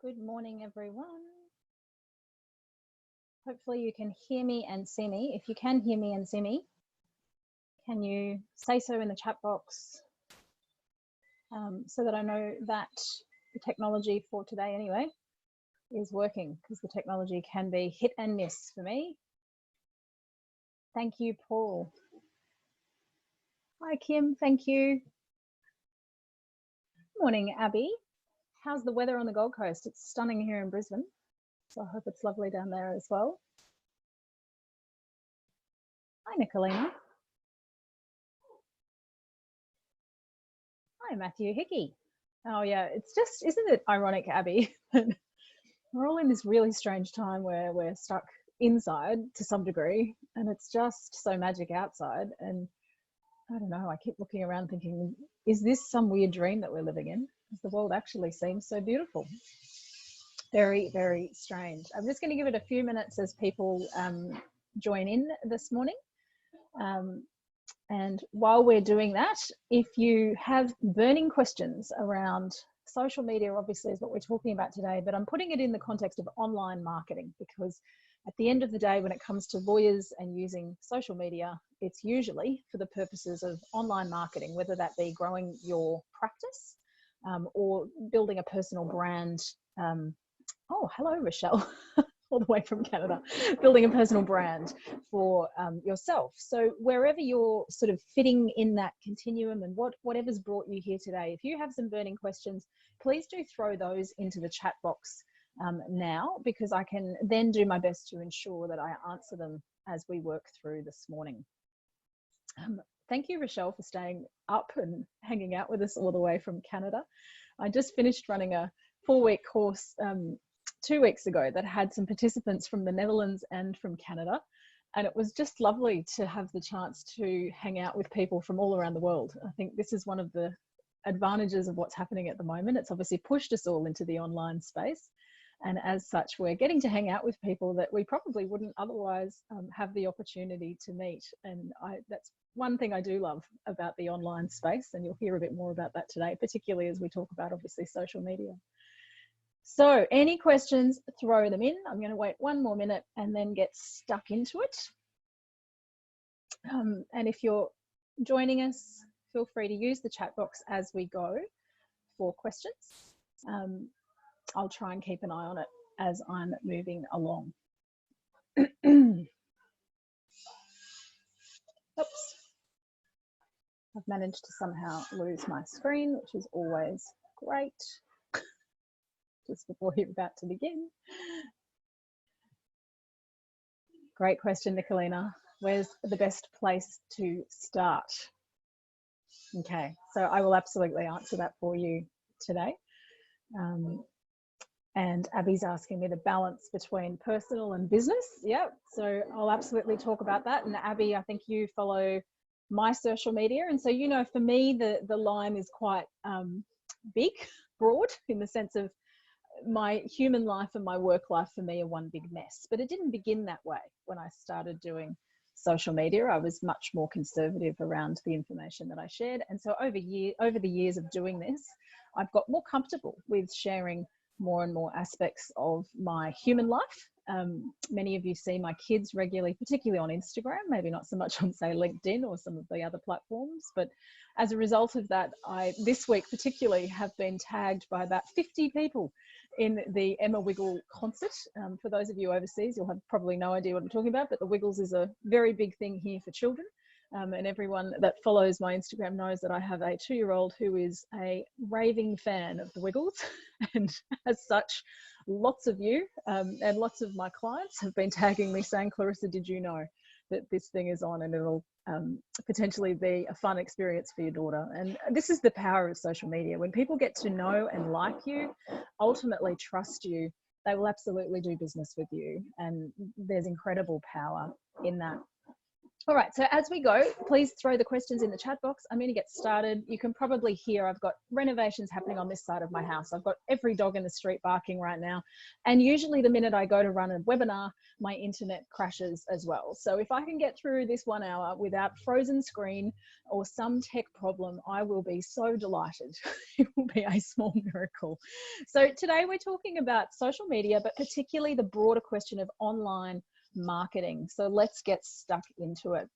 Good morning, everyone. Hopefully you can hear me and see me. If you can hear me and see me, can you say so in the chat box so that I know that the technology for today anyway is working, because the technology can be hit and miss for me. Thank you, Paul. Hi, Kim. Thank you. Morning, Abby. How's the weather on the Gold Coast? It's stunning here in Brisbane, so I hope it's lovely down there as well. Hi, Nicolina. Hi, Matthew Hickey. Oh yeah, it's just, isn't it ironic, Abby? We're all in this really strange time where we're stuck inside to some degree, and it's just so magic outside. And I don't know, I keep looking around thinking, is this some weird dream that we're living in? Because the world actually seems so beautiful. Very, very strange. I'm just going to give it a few minutes as people join in this morning. And while we're doing that, if you have burning questions around social media, obviously is what we're talking about today, but I'm putting it in the context of online marketing, because at the end of the day, when it comes to lawyers and using social media, it's usually for the purposes of online marketing, whether that be growing your practice or building a personal brand. Oh, hello, Rochelle. All the way from Canada, building a personal brand for yourself. So wherever you're sort of fitting in that continuum and whatever's brought you here today, if you have some burning questions, please do throw those into the chat box now, because I can then do my best to ensure that I answer them as we work through this morning. Thank you, Rochelle, for staying up and hanging out with us all the way from Canada. I just finished running a 4-week course 2 weeks ago that had some participants from the Netherlands and from Canada, and it was just lovely to have the chance to hang out with people from all around the world. I think this is one of the advantages of what's happening at the moment. It's obviously pushed us all into the online space, and as such we're getting to hang out with people that we probably wouldn't otherwise have the opportunity to meet. And that's one thing I do love about the online space, and you'll hear a bit more about that today, particularly as we talk about obviously social media. So any questions, throw them in. I'm going to wait 1 more minute and then get stuck into it. And if you're joining us, feel free to use the chat box as we go for questions. I'll try and keep an eye on it as I'm moving along. Oops. I've managed to somehow lose my screen, which is always great. Just before you're about to begin. Great question, Nicolina. Where's the best place to start? Okay, so I will absolutely answer that for you today. And Abby's asking me the balance between personal and business. Yeah, so I'll absolutely talk about that. And Abby, I think you follow my social media. And so, you know, for me, the line is quite big, broad, in the sense of my human life and my work life for me are one big mess. But it didn't begin that way when I started doing social media. I was much more conservative around the information that I shared. And so over the years of doing this, I've got more comfortable with sharing more and more aspects of my human life. Many of you see my kids regularly, particularly on Instagram, maybe not so much on, say, LinkedIn or some of the other platforms. But as a result of that, I, this week particularly, have been tagged by about 50 people in the Emma Wiggle concert. For those of you overseas, you'll have probably no idea what I'm talking about, but the Wiggles is a very big thing here for children. And everyone that follows my Instagram knows that I have a 2-year-old who is a raving fan of the Wiggles. And as such, lots of you and lots of my clients have been tagging me saying, Clarissa, did you know that this thing is on, and it'll potentially be a fun experience for your daughter? And this is the power of social media. When people get to know and like you, ultimately trust you, they will absolutely do business with you. And there's incredible power in that. All right, so as we go, please throw the questions in the chat box. I'm going to get started. You can probably hear I've got renovations happening on this side of my house. I've got every dog in the street barking right now. And usually the minute I go to run a webinar, my internet crashes as well. So if I can get through this 1 hour without frozen screen or some tech problem, I will be so delighted. It will be a small miracle. So today we're talking about social media, but particularly the broader question of online marketing. So let's get stuck into it.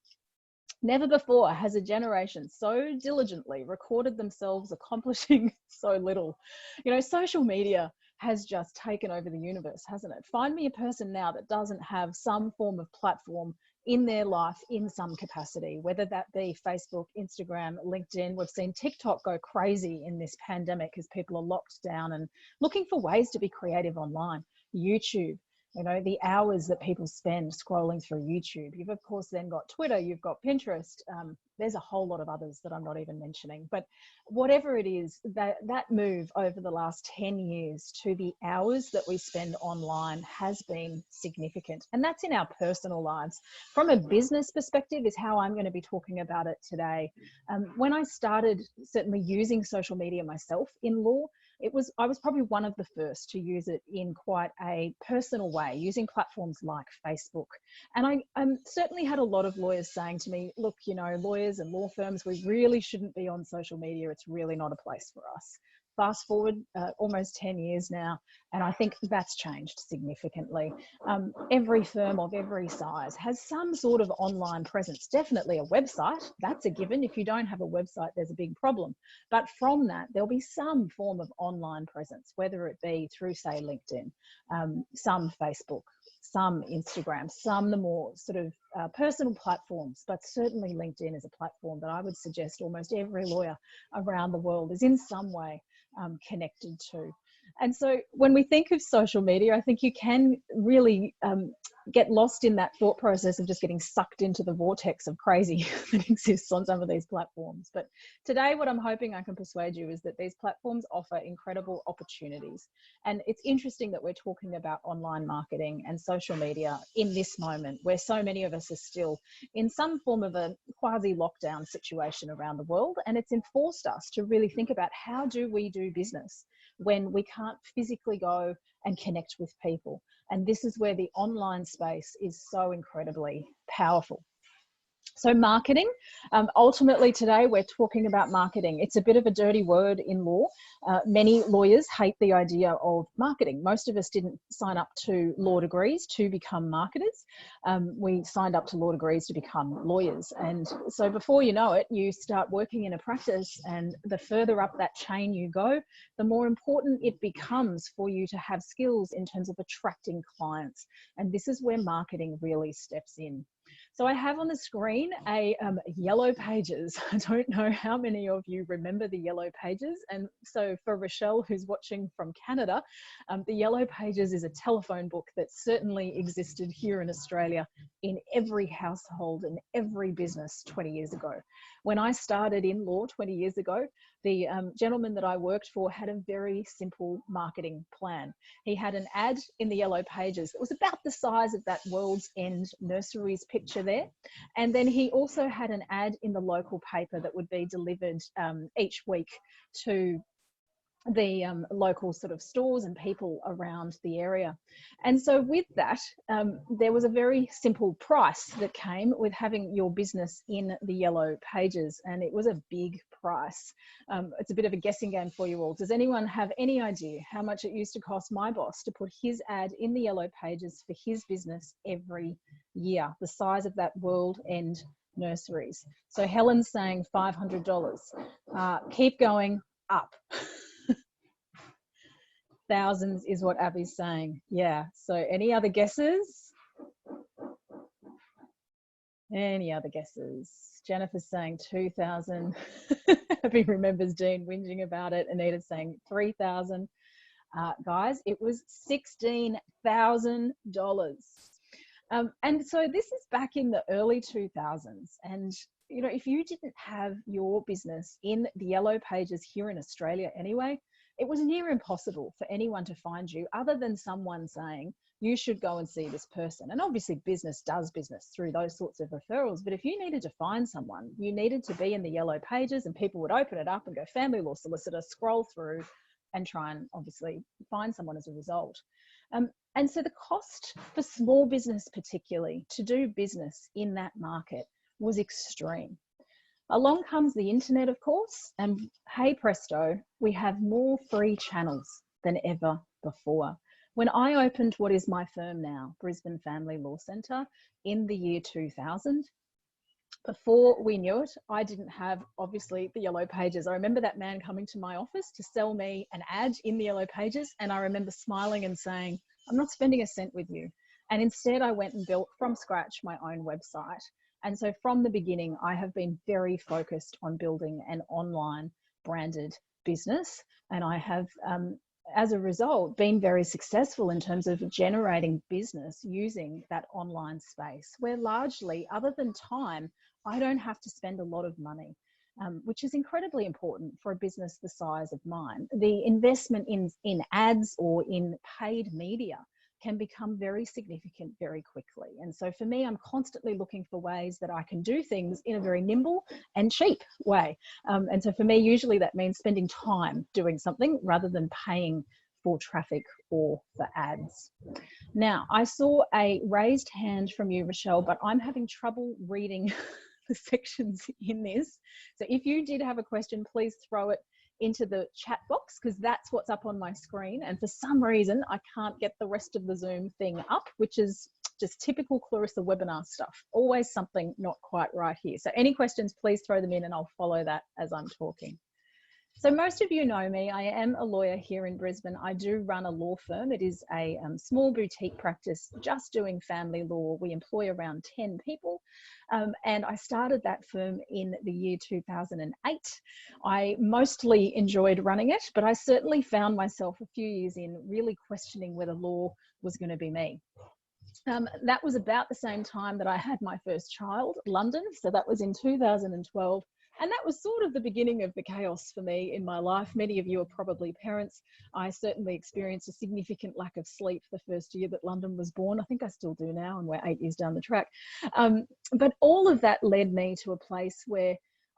Never before has a generation so diligently recorded themselves accomplishing so little. You know, social media has just taken over the universe, hasn't it? Find me a person now that doesn't have some form of platform in their life in some capacity, whether that be Facebook, Instagram, LinkedIn. We've seen TikTok go crazy in this pandemic as people are locked down and looking for ways to be creative online. YouTube, you know, the hours that people spend scrolling through YouTube. You've of course then got Twitter, you've got Pinterest. There's a whole lot of others that I'm not even mentioning, but whatever it is, that move over the last 10 years to the hours that we spend online has been significant. And that's in our personal lives. From a business perspective is how I'm going to be talking about it today. When I started certainly using social media myself in law, I was probably one of the first to use it in quite a personal way, using platforms like Facebook. And I certainly had a lot of lawyers saying to me, look, you know, lawyers and law firms, we really shouldn't be on social media. It's really not a place for us. Fast forward almost 10 years now, and I think that's changed significantly. Every firm of every size has some sort of online presence, definitely a website, that's a given. If you don't have a website, there's a big problem. But from that, there'll be some form of online presence, whether it be through, say, LinkedIn, some Facebook, some Instagram, some the more sort of personal platforms, but certainly LinkedIn is a platform that I would suggest almost every lawyer around the world is in some way connected to. And so when we think of social media, I think you can really get lost in that thought process of just getting sucked into the vortex of crazy that exists on some of these platforms. But today, what I'm hoping I can persuade you is that these platforms offer incredible opportunities. And it's interesting that we're talking about online marketing and social media in this moment where so many of us are still in some form of a quasi lockdown situation around the world. And it's enforced us to really think about how do we do business when we can't physically go and connect with people. And this is where the online space is so incredibly powerful. So marketing, ultimately today we're talking about marketing. It's a bit of a dirty word in law. Many lawyers hate the idea of marketing. Most of us didn't sign up to law degrees to become marketers. We signed up to law degrees to become lawyers. And so before you know it, you start working in a practice, and the further up that chain you go, the more important it becomes for you to have skills in terms of attracting clients. And this is where marketing really steps in. So I have on the screen a Yellow Pages. I don't know how many of you remember the Yellow Pages. And so for Rochelle, who's watching from Canada, the Yellow Pages is a telephone book that certainly existed here in Australia in every household and every business 20 years ago. When I started in law 20 years ago, the gentleman that I worked for had a very simple marketing plan. He had an ad in the Yellow Pages that was about the size of that World's End Nurseries picture there. And then he also had an ad in the local paper that would be delivered each week to the local sort of stores and people around the area. And so with that, there was a very simple price that came with having your business in the Yellow Pages, and it was a big price. It's a bit of a guessing game for you all. Does anyone have any idea how much it used to cost my boss to put his ad in the Yellow Pages for his business every year, the size of that World End Nurseries? So Helen's saying $500. Keep going up. Thousands is what Abby's saying. Yeah. So any other guesses? Any other guesses? Jennifer's saying 2,000. Abby remembers Dean whinging about it. Anita's saying 3,000. Guys, it was $16,000. And so this is back in the early 2000s. And, you know, if you didn't have your business in the Yellow Pages here in Australia anyway, it was near impossible for anyone to find you other than someone saying, you should go and see this person. And obviously business does business through those sorts of referrals. But if you needed to find someone, you needed to be in the yellow pages, and people would open it up and go family law solicitor, scroll through and try and obviously find someone as a result. And so the cost for small business particularly to do business in that market was extreme. Along comes the internet, of course, and hey presto, we have more free channels than ever before. When I opened what is my firm now, Brisbane Family Law Centre, in the year 2000, before we knew it, I didn't have, obviously, the yellow pages. I remember that man coming to my office to sell me an ad in the yellow pages, and I remember smiling and saying, I'm not spending a cent with you. And instead I went and built from scratch my own website. And so from the beginning, I have been very focused on building an online branded business. And I have, as a result, been very successful in terms of generating business using that online space, where largely, other than time, I don't have to spend a lot of money, which is incredibly important for a business the size of mine. The investment in ads or in paid media can become very significant very quickly. And so for me, I'm constantly looking for ways that I can do things in a very nimble and cheap way. And so for me, usually that means spending time doing something rather than paying for traffic or for ads. Now, I saw a raised hand from you, Rochelle, but I'm having trouble reading the sections in this. So if you did have a question, please throw it into the chat box, because that's what's up on my screen. And for some reason, I can't get the rest of the Zoom thing up, which is just typical Clarissa webinar stuff. Always something not quite right here. So any questions, please throw them in and I'll follow that as I'm talking. So most of you know me. I am a lawyer here in Brisbane. I do run a law firm. It is a small boutique practice just doing family law. We employ around 10 people. And I started that firm in the year 2008. I mostly enjoyed running it, but I certainly found myself a few years in really questioning whether law was going to be me. That was about the same time that I had my first child, London. So that was in 2012. And that was sort of the beginning of the chaos for me in my life. Many of you are probably parents. I certainly experienced a significant lack of sleep the first year that London was born. I think I still do now, and we're 8 years down the track. But all of that led me to a place where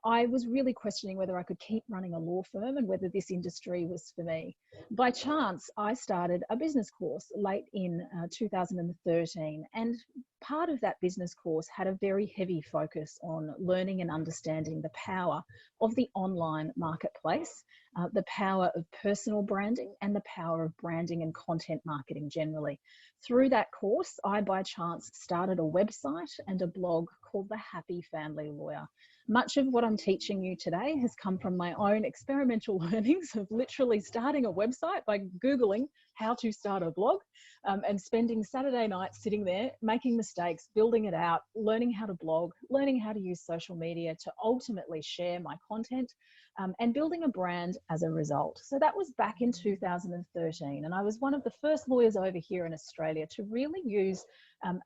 I was really questioning whether I could keep running a law firm and whether this industry was for me. By chance, I started a business course late in 2013, and part of that business course had a very heavy focus on learning and understanding the power of the online marketplace, the power of personal branding, and the power of branding and content marketing generally. Through that course, I by chance started a website and a blog called The Happy Family Lawyer. Much of what I'm teaching you today has come from my own experimental learnings of literally starting a website by Googling how to start a blog, and spending Saturday nights sitting there, making mistakes, building it out, learning how to blog, learning how to use social media to ultimately share my content, and building a brand as a result. So that was back in 2013. And I was one of the first lawyers over here in Australia to really use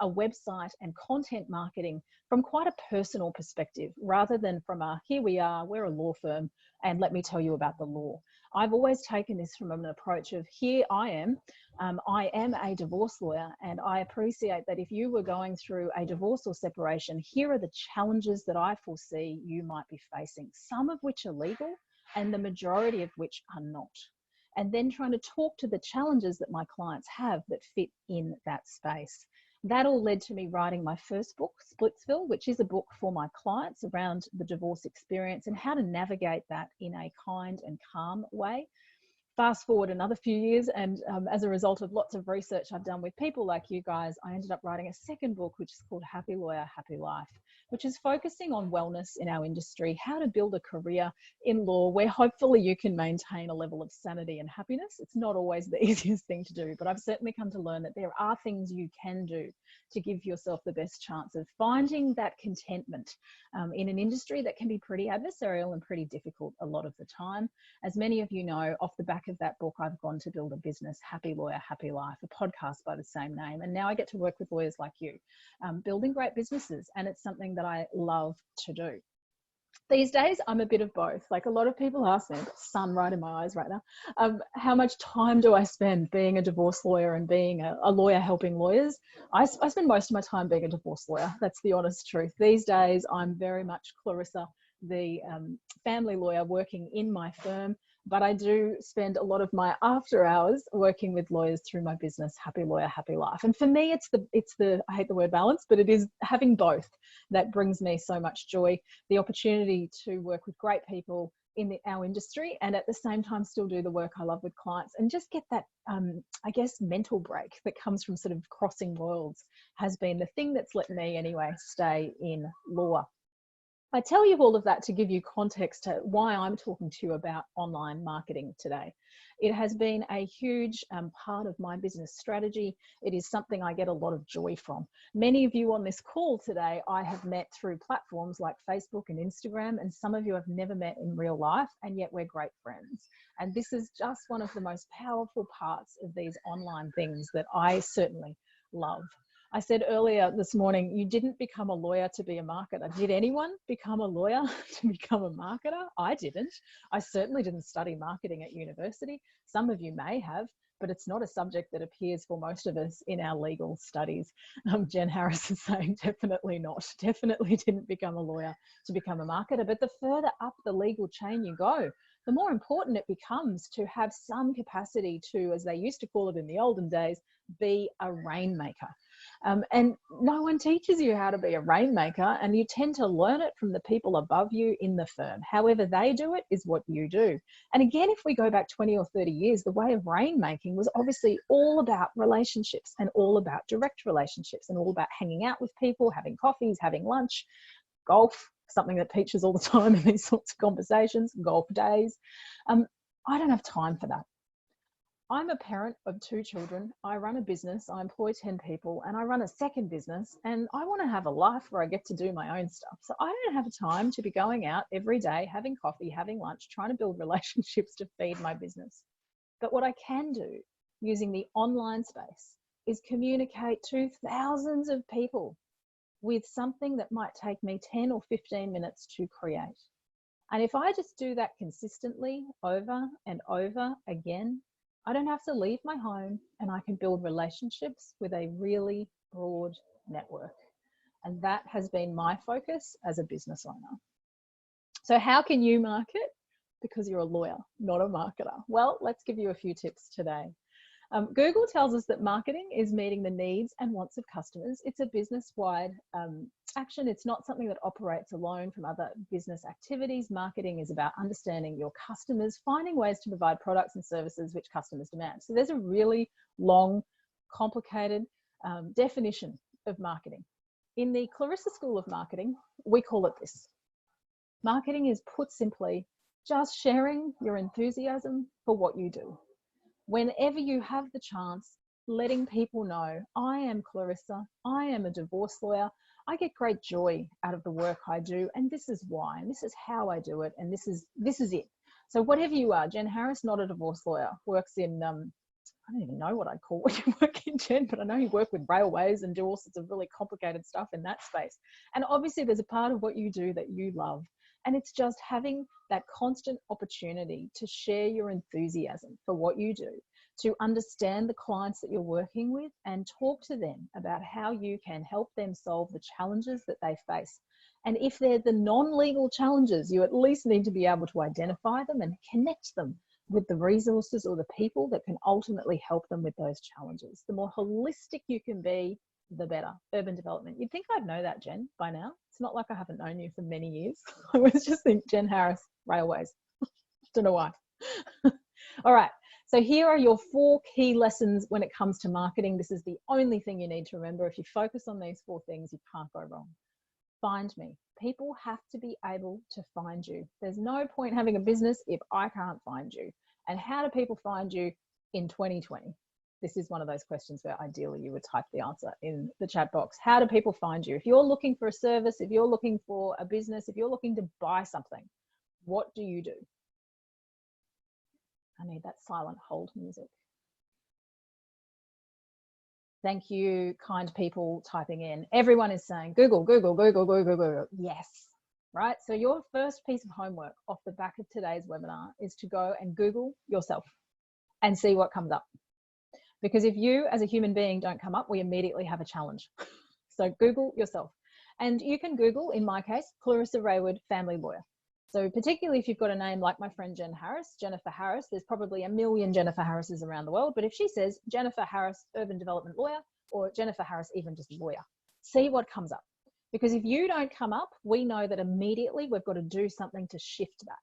a website and content marketing from quite a personal perspective, rather than from a, here we are, we're a law firm, and let me tell you about the law. I've always taken this from an approach of, here I am a divorce lawyer, and I appreciate that if you were going through a divorce or separation, here are the challenges that I foresee you might be facing, some of which are legal and the majority of which are not. And then trying to talk to the challenges that my clients have that fit in that space. That all led to me writing my first book, Splitsville, which is a book for my clients around the divorce experience and how to navigate that in a kind and calm way. Fast forward another few years, and as a result of lots of research I've done with people like you guys, I ended up writing a second book, which is called Happy Lawyer, Happy Life, which is focusing on wellness in our industry, how to build a career in law where hopefully you can maintain a level of sanity and happiness. It's not always the easiest thing to do, but I've certainly come to learn that there are things you can do to give yourself the best chance of finding that contentment in an industry that can be pretty adversarial and pretty difficult a lot of the time. As many of you know, off the back of that book, I've gone to build a business, Happy Lawyer, Happy Life, a podcast by the same name. And now I get to work with lawyers like you, building great businesses. And it's something that I love to do. These days, I'm a bit of both. Like a lot of people ask me, I've got sun right in my eyes right now, how much time do I spend being a divorce lawyer and being a lawyer helping lawyers? I spend most of my time being a divorce lawyer. That's the honest truth. These days, I'm very much Clarissa, the family lawyer working in my firm, but I do spend a lot of my after hours working with lawyers through my business, Happy Lawyer, Happy Life. And for me, it's the I hate the word balance, but it is having both that brings me so much joy. The opportunity to work with great people in our industry and at the same time still do the work I love with clients and just get that, I guess, mental break that comes from sort of crossing worlds has been the thing that's let me anyway stay in law. I tell you all of that to give you context to why I'm talking to you about online marketing today. It has been a huge part of my business strategy. It is something I get a lot of joy from. Many of you on this call today, I have met through platforms like Facebook and Instagram, and some of you I've never met in real life, and yet we're great friends. And this is just one of the most powerful parts of these online things that I certainly love. I said earlier this morning, you didn't become a lawyer to be a marketer. Did anyone become a lawyer to become a marketer? I didn't. I certainly didn't study marketing at university. Some of you may have, but it's not a subject that appears for most of us in our legal studies. Jen Harris is saying definitely not. Definitely didn't become a lawyer to become a marketer. But the further up the legal chain you go, the more important it becomes to have some capacity to, as they used to call it in the olden days, be a rainmaker. And no one teaches you how to be a rainmaker, and you tend to learn it from the people above you in the firm. However they do it is what you do. And again, if we go back 20 or 30 years, the way of rainmaking was obviously all about relationships and all about direct relationships and all about hanging out with people, having coffees, having lunch, golf, something that features all the time in these sorts of conversations, golf days. I don't have time for that. I'm a parent of 2 children. I run a business, I employ 10 people, and I run a second business, and I want to have a life where I get to do my own stuff. So I don't have time to be going out every day, having coffee, having lunch, trying to build relationships to feed my business. But what I can do using the online space is communicate to thousands of people with something that might take me 10 or 15 minutes to create. And if I just do that consistently over and over again, I don't have to leave my home and I can build relationships with a really broad network. And that has been my focus as a business owner. So how can you market? Because you're a lawyer, not a marketer. Well, let's give you a few tips today. Google tells us that marketing is meeting the needs and wants of customers. It's a business-wide action. It's not something that operates alone from other business activities. Marketing is about understanding your customers, finding ways to provide products and services which customers demand. So there's a really long, complicated definition of marketing. In the Clarissa School of Marketing, we call it this. Marketing is, put simply, just sharing your enthusiasm for what you do. Whenever you have the chance, letting people know, I am Clarissa, I am a divorce lawyer, I get great joy out of the work I do, and this is why, and this is how I do it, and this is it. So whatever you are, Jen Harris, not a divorce lawyer, works in, I don't even know what I'd call what you work in, Jen, but I know you work with railways and do all sorts of really complicated stuff in that space. And obviously there's a part of what you do that you love. And it's just having that constant opportunity to share your enthusiasm for what you do, to understand the clients that you're working with and talk to them about how you can help them solve the challenges that they face. And if they're the non-legal challenges, you at least need to be able to identify them and connect them with the resources or the people that can ultimately help them with those challenges. The more holistic you can be, the better. Urban development. You'd think I'd know that, Jen, by now. It's not like I haven't known you for many years. I always just think Jen Harris, railways. Don't know why. All right. So here are your 4 key lessons when it comes to marketing. This is the only thing you need to remember. If you focus on these 4 things, you can't go wrong. Find me. People have to be able to find you. There's no point having a business if I can't find you. And how do people find you in 2020? This is one of those questions where ideally you would type the answer in the chat box. How do people find you? If you're looking for a service, if you're looking for a business, if you're looking to buy something, what do you do? I need that silent hold music. Thank you, kind people typing in. Everyone is saying Google, Google, Google, Google, Google. Yes, right? So your first piece of homework off the back of today's webinar is to go and Google yourself and see what comes up. Because if you as a human being don't come up, we immediately have a challenge. So Google yourself. And you can Google, in my case, Clarissa Rayward, family lawyer. So particularly if you've got a name like my friend Jennifer Harris, there's probably a million Jennifer Harrises around the world. But if she says Jennifer Harris, urban development lawyer, or Jennifer Harris, even just lawyer, see what comes up. Because if you don't come up, we know that immediately we've got to do something to shift that.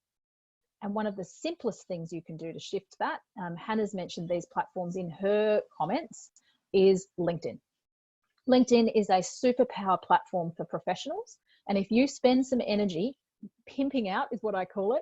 And one of the simplest things you can do to shift that, Hannah's mentioned these platforms in her comments, is LinkedIn. LinkedIn is a superpower platform for professionals. And if you spend some energy pimping out, is what I call it,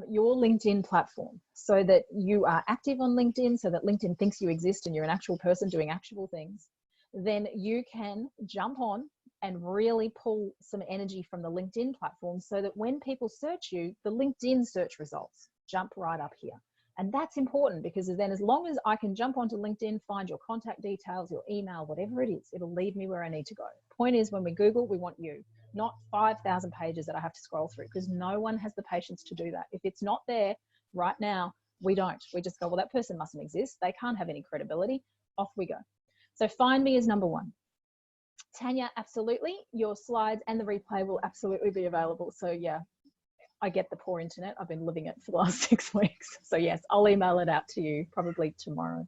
your LinkedIn platform, so that you are active on LinkedIn, so that LinkedIn thinks you exist and you're an actual person doing actual things, then you can jump on and really pull some energy from the LinkedIn platform, so that when people search you, the LinkedIn search results jump right up here. And that's important, because then as long as I can jump onto LinkedIn, find your contact details, your email, whatever it is, it'll lead me where I need to go. Point is, when we Google, we want you, not 5,000 pages that I have to scroll through, because no one has the patience to do that. If it's not there right now, we don't. We just go, well, that person mustn't exist. They can't have any credibility. Off we go. So find me is number one. Tanya, absolutely. Your slides and the replay will absolutely be available. So yeah, I get the poor internet. I've been living it for the last 6 weeks. So yes, I'll email it out to you probably tomorrow.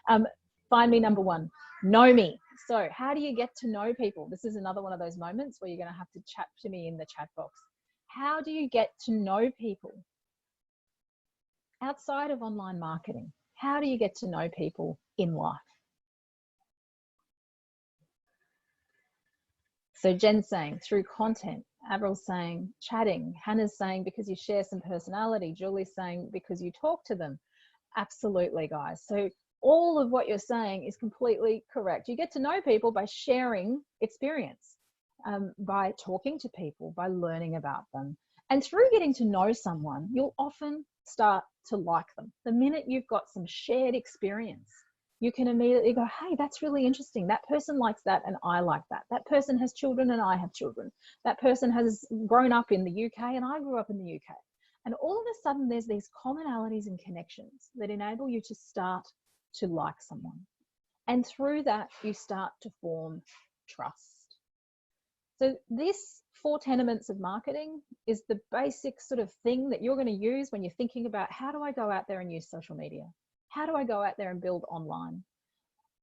Find me number one. Know me. So how do you get to know people? This is another one of those moments where you're going to have to chat to me in the chat box. How do you get to know people outside of online marketing? How do you get to know people in life? So Jen's saying through content, Avril's saying chatting, Hannah's saying because you share some personality, Julie's saying because you talk to them. Absolutely, guys. So all of what you're saying is completely correct. You get to know people by sharing experience, by talking to people, by learning about them. And through getting to know someone, you'll often start to like them. The minute you've got some shared experience, you can immediately go, hey, that's really interesting. That person likes that and I like that. That person has children and I have children. That person has grown up in the UK and I grew up in the UK. And all of a sudden there's these commonalities and connections that enable you to start to like someone. And through that, you start to form trust. So this 4 tenements of marketing is the basic sort of thing that you're going to use when you're thinking about, how do I go out there and use social media? How do I go out there and build online?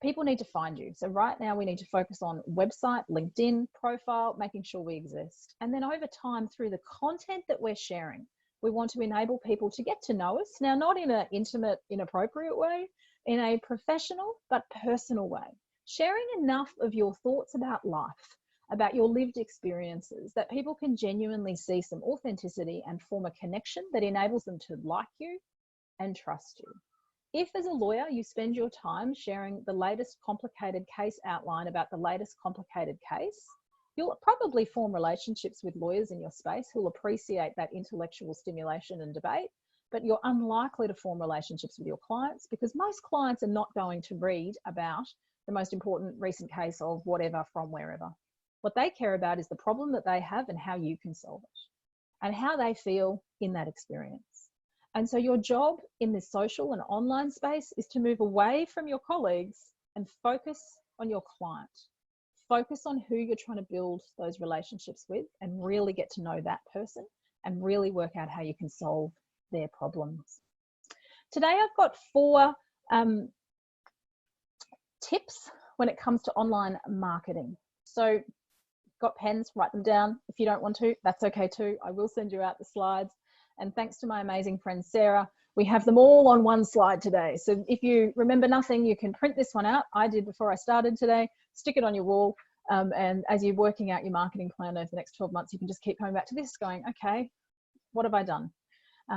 People need to find you. So right now we need to focus on website, LinkedIn, profile, making sure we exist. And then over time, through the content that we're sharing, we want to enable people to get to know us. Now, not in an intimate, inappropriate way, in a professional but personal way. Sharing enough of your thoughts about life, about your lived experiences, that people can genuinely see some authenticity and form a connection that enables them to like you and trust you. If as a lawyer, you spend your time sharing the latest complicated case outline about the latest complicated case, you'll probably form relationships with lawyers in your space who'll appreciate that intellectual stimulation and debate, but you're unlikely to form relationships with your clients, because most clients are not going to read about the most important recent case of whatever from wherever. What they care about is the problem that they have and how you can solve it and how they feel in that experience. And so your job in this social and online space is to move away from your colleagues and focus on your client. Focus on who you're trying to build those relationships with and really get to know that person and really work out how you can solve their problems. Today I've got 4 tips when it comes to online marketing. So got pens, write them down. If you don't want to, that's okay too. I will send you out the slides. And thanks to my amazing friend Sarah, we have them all on one slide today. So if you remember nothing, you can print this one out. I did before I started today, stick it on your wall. And as you're working out your marketing plan over the next 12 months, you can just keep coming back to this going, okay, what have I done?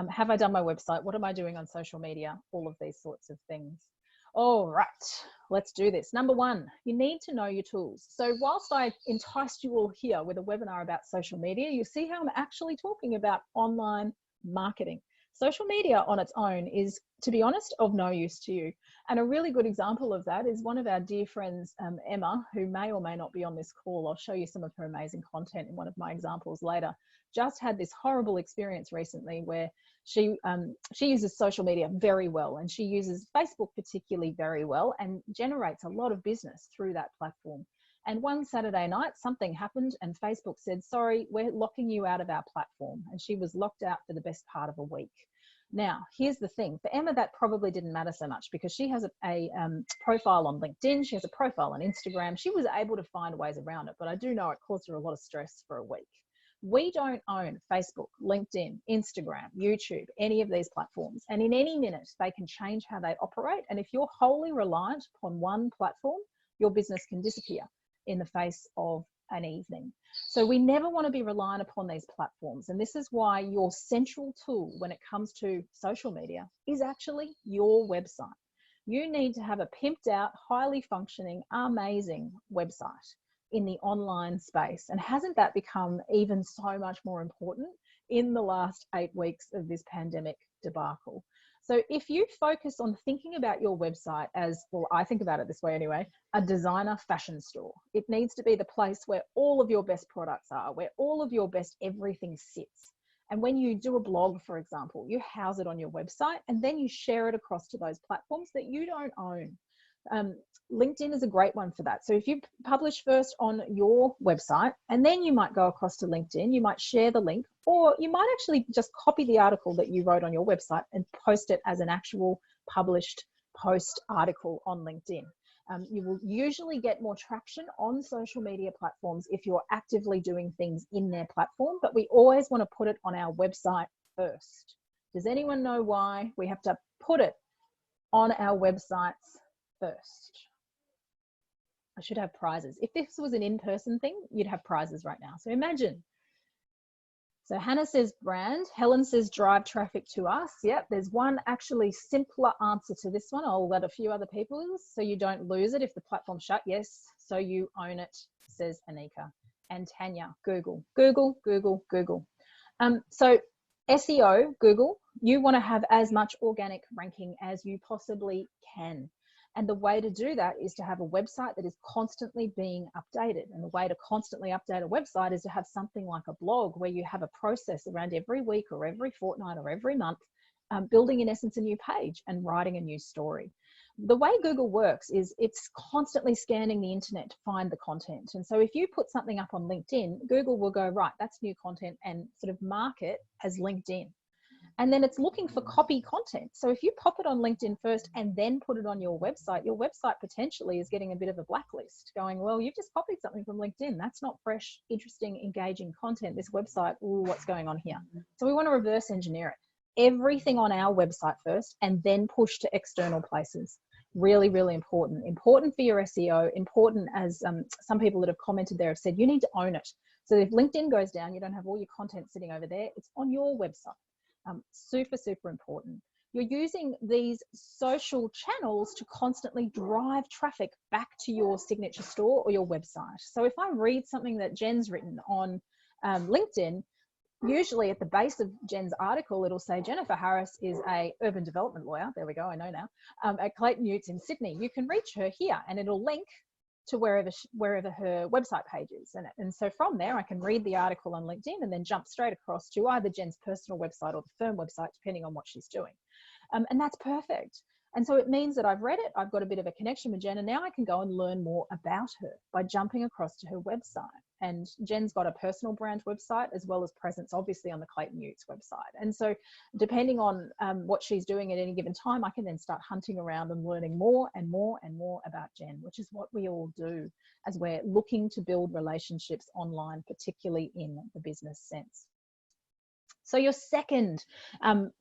Have I done my website? What am I doing on social media? All of these sorts of things. All right, let's do this. Number 1, you need to know your tools. So whilst I enticed you all here with a webinar about social media, you see how I'm actually talking about online marketing. social media on its own is, to be honest, of no use to you. And a really good example of that is one of our dear friends, Emma, who may or may not be on this call. I'll show you some of her amazing content in one of my examples later. Just had this horrible experience recently where she uses social media very well, and she uses Facebook particularly very well and generates a lot of business through that platform. And one Saturday night, something happened and Facebook said, sorry, we're locking you out of our platform. And she was locked out for the best part of a week. Now, here's the thing. For Emma, that probably didn't matter so much because she has a profile on LinkedIn. She has a profile on Instagram. She was able to find ways around it, but I do know it caused her a lot of stress for a week. We don't own Facebook, LinkedIn, Instagram, YouTube, any of these platforms. And in any minute, they can change how they operate. And if you're wholly reliant upon one platform, your business can disappear in the face of an evening. So we never want to be reliant upon these platforms. And this is why your central tool when it comes to social media is actually your website. You need to have a pimped out, highly functioning, amazing website in the online space. And hasn't that become even so much more important in the last 8 weeks of this pandemic debacle? So if you focus on thinking about your website as, well, I think about it this way anyway, a designer fashion store. It needs to be the place where all of your best products are, where all of your best everything sits. And when you do a blog, for example, you house it on your website and then you share it across to those platforms that you don't own. LinkedIn is a great one for that. So if you publish first on your website and then you might go across to LinkedIn, you might share the link, or you might actually just copy the article that you wrote on your website and post it as an actual published post article on LinkedIn. You will usually get more traction on social media platforms if you're actively doing things in their platform, but we always want to put it on our website first. Does anyone know why we have to put it on our websites first? I should have prizes. If this was an in-person thing, you'd have prizes right now. So imagine. So Hannah says brand. Helen says drive traffic to us. Yep, there's one actually simpler answer to this one. I'll let a few other people so you don't lose it if the platform's shut. Yes, so you own it, says Anika. And Tanya, Google, Google, Google, Google. So SEO, Google, you want to have as much organic ranking as you possibly can. And the way to do that is to have a website that is constantly being updated. And the way to constantly update a website is to have something like a blog where you have a process around every week or every fortnight or every month, building in essence a new page and writing a new story. The way Google works is it's constantly scanning the internet to find the content. And so if you put something up on LinkedIn, Google will go, right, that's new content, and sort of mark it as LinkedIn. And then it's looking for copy content. So if you pop it on LinkedIn first and then put it on your website potentially is getting a bit of a blacklist, going, well, you've just copied something from LinkedIn. That's not fresh, interesting, engaging content. This website, ooh, what's going on here? So we want to reverse engineer it. Everything on our website first and then push to external places. Really, really important. Important for your SEO, important as some people that have commented there have said, you need to own it. So if LinkedIn goes down, you don't have all your content sitting over there. It's on your website. Super, super important. You're using these social channels to constantly drive traffic back to your signature store or your website. So if I read something that Jen's written on LinkedIn, usually at the base of Jen's article, it'll say Jennifer Harris is a urban development lawyer. There we go, I know now. At Clayton Utz in Sydney. You can reach her here and it'll link to wherever her website page is. And so from there, I can read the article on LinkedIn and then jump straight across to either Jen's personal website or the firm website, depending on what she's doing. And that's perfect. And so it means that I've read it, I've got a bit of a connection with Jen, and now I can go and learn more about her by jumping across to her website. And Jen's got a personal brand website as well as presence, obviously, on the Clayton Utz website. And so depending on what she's doing at any given time, I can then start hunting around and learning more and more and more about Jen, which is what we all do as we're looking to build relationships online, particularly in the business sense. So your second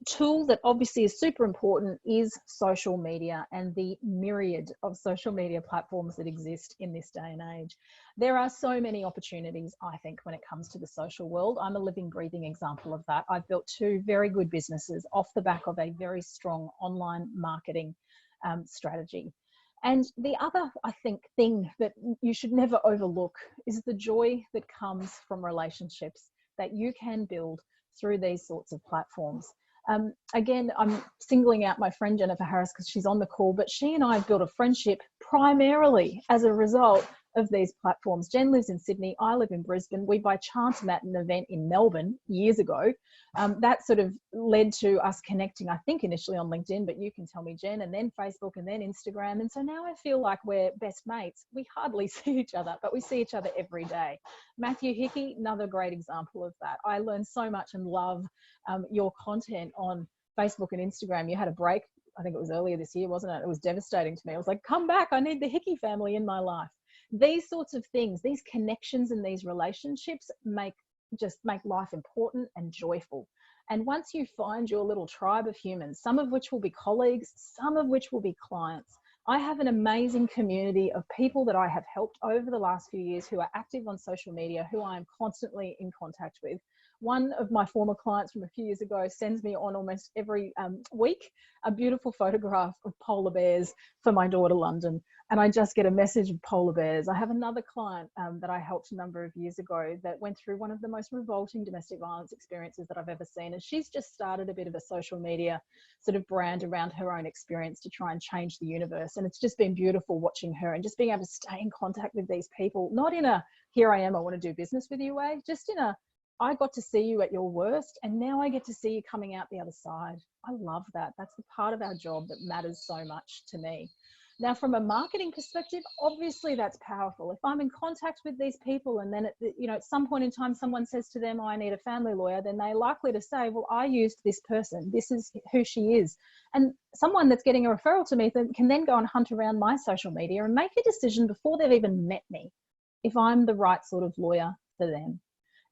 tool that obviously is super important is social media and the myriad of social media platforms that exist in this day and age. There are so many opportunities, I think, when it comes to the social world. I'm a living, breathing example of that. I've built 2 very good businesses off the back of a very strong online marketing strategy. And the other, I think, thing that you should never overlook is the joy that comes from relationships that you can build through these sorts of platforms. Again, I'm singling out my friend Jennifer Harris because she's on the call, but she and I have built a friendship primarily as a result of these platforms. Jen lives in Sydney. I live in Brisbane. We by chance met at an event in Melbourne years ago. That sort of led to us connecting, I think initially on LinkedIn, but you can tell me, Jen, and then Facebook and then Instagram. And so now I feel like we're best mates. We hardly see each other, but we see each other every day. Matthew Hickey, another great example of that. I learned so much and love your content on Facebook and Instagram. You had a break, I think it was earlier this year, wasn't it? It was devastating to me. I was like, come back, I need the Hickey family in my life. These sorts of things, these connections and these relationships make life important and joyful. And once you find your little tribe of humans, some of which will be colleagues, some of which will be clients, I have an amazing community of people that I have helped over the last few years who are active on social media, who I am constantly in contact with. One of my former clients from a few years ago sends me on almost every week a beautiful photograph of polar bears for my daughter London, and I just get a message of polar bears. I have another client that I helped a number of years ago that went through one of the most revolting domestic violence experiences that I've ever seen, and she's just started a bit of a social media sort of brand around her own experience to try and change the universe. And it's just been beautiful watching her and just being able to stay in contact with these people, not in a here I am, I want to do business with you way, just in a I got to see you at your worst, and now I get to see you coming out the other side. I love that. That's the part of our job that matters so much to me. Now, from a marketing perspective, obviously that's powerful. If I'm in contact with these people and then at some point in time someone says to them, oh, I need a family lawyer, then they're likely to say, well, I used this person. This is who she is. And someone that's getting a referral to me can then go and hunt around my social media and make a decision before they've even met me if I'm the right sort of lawyer for them.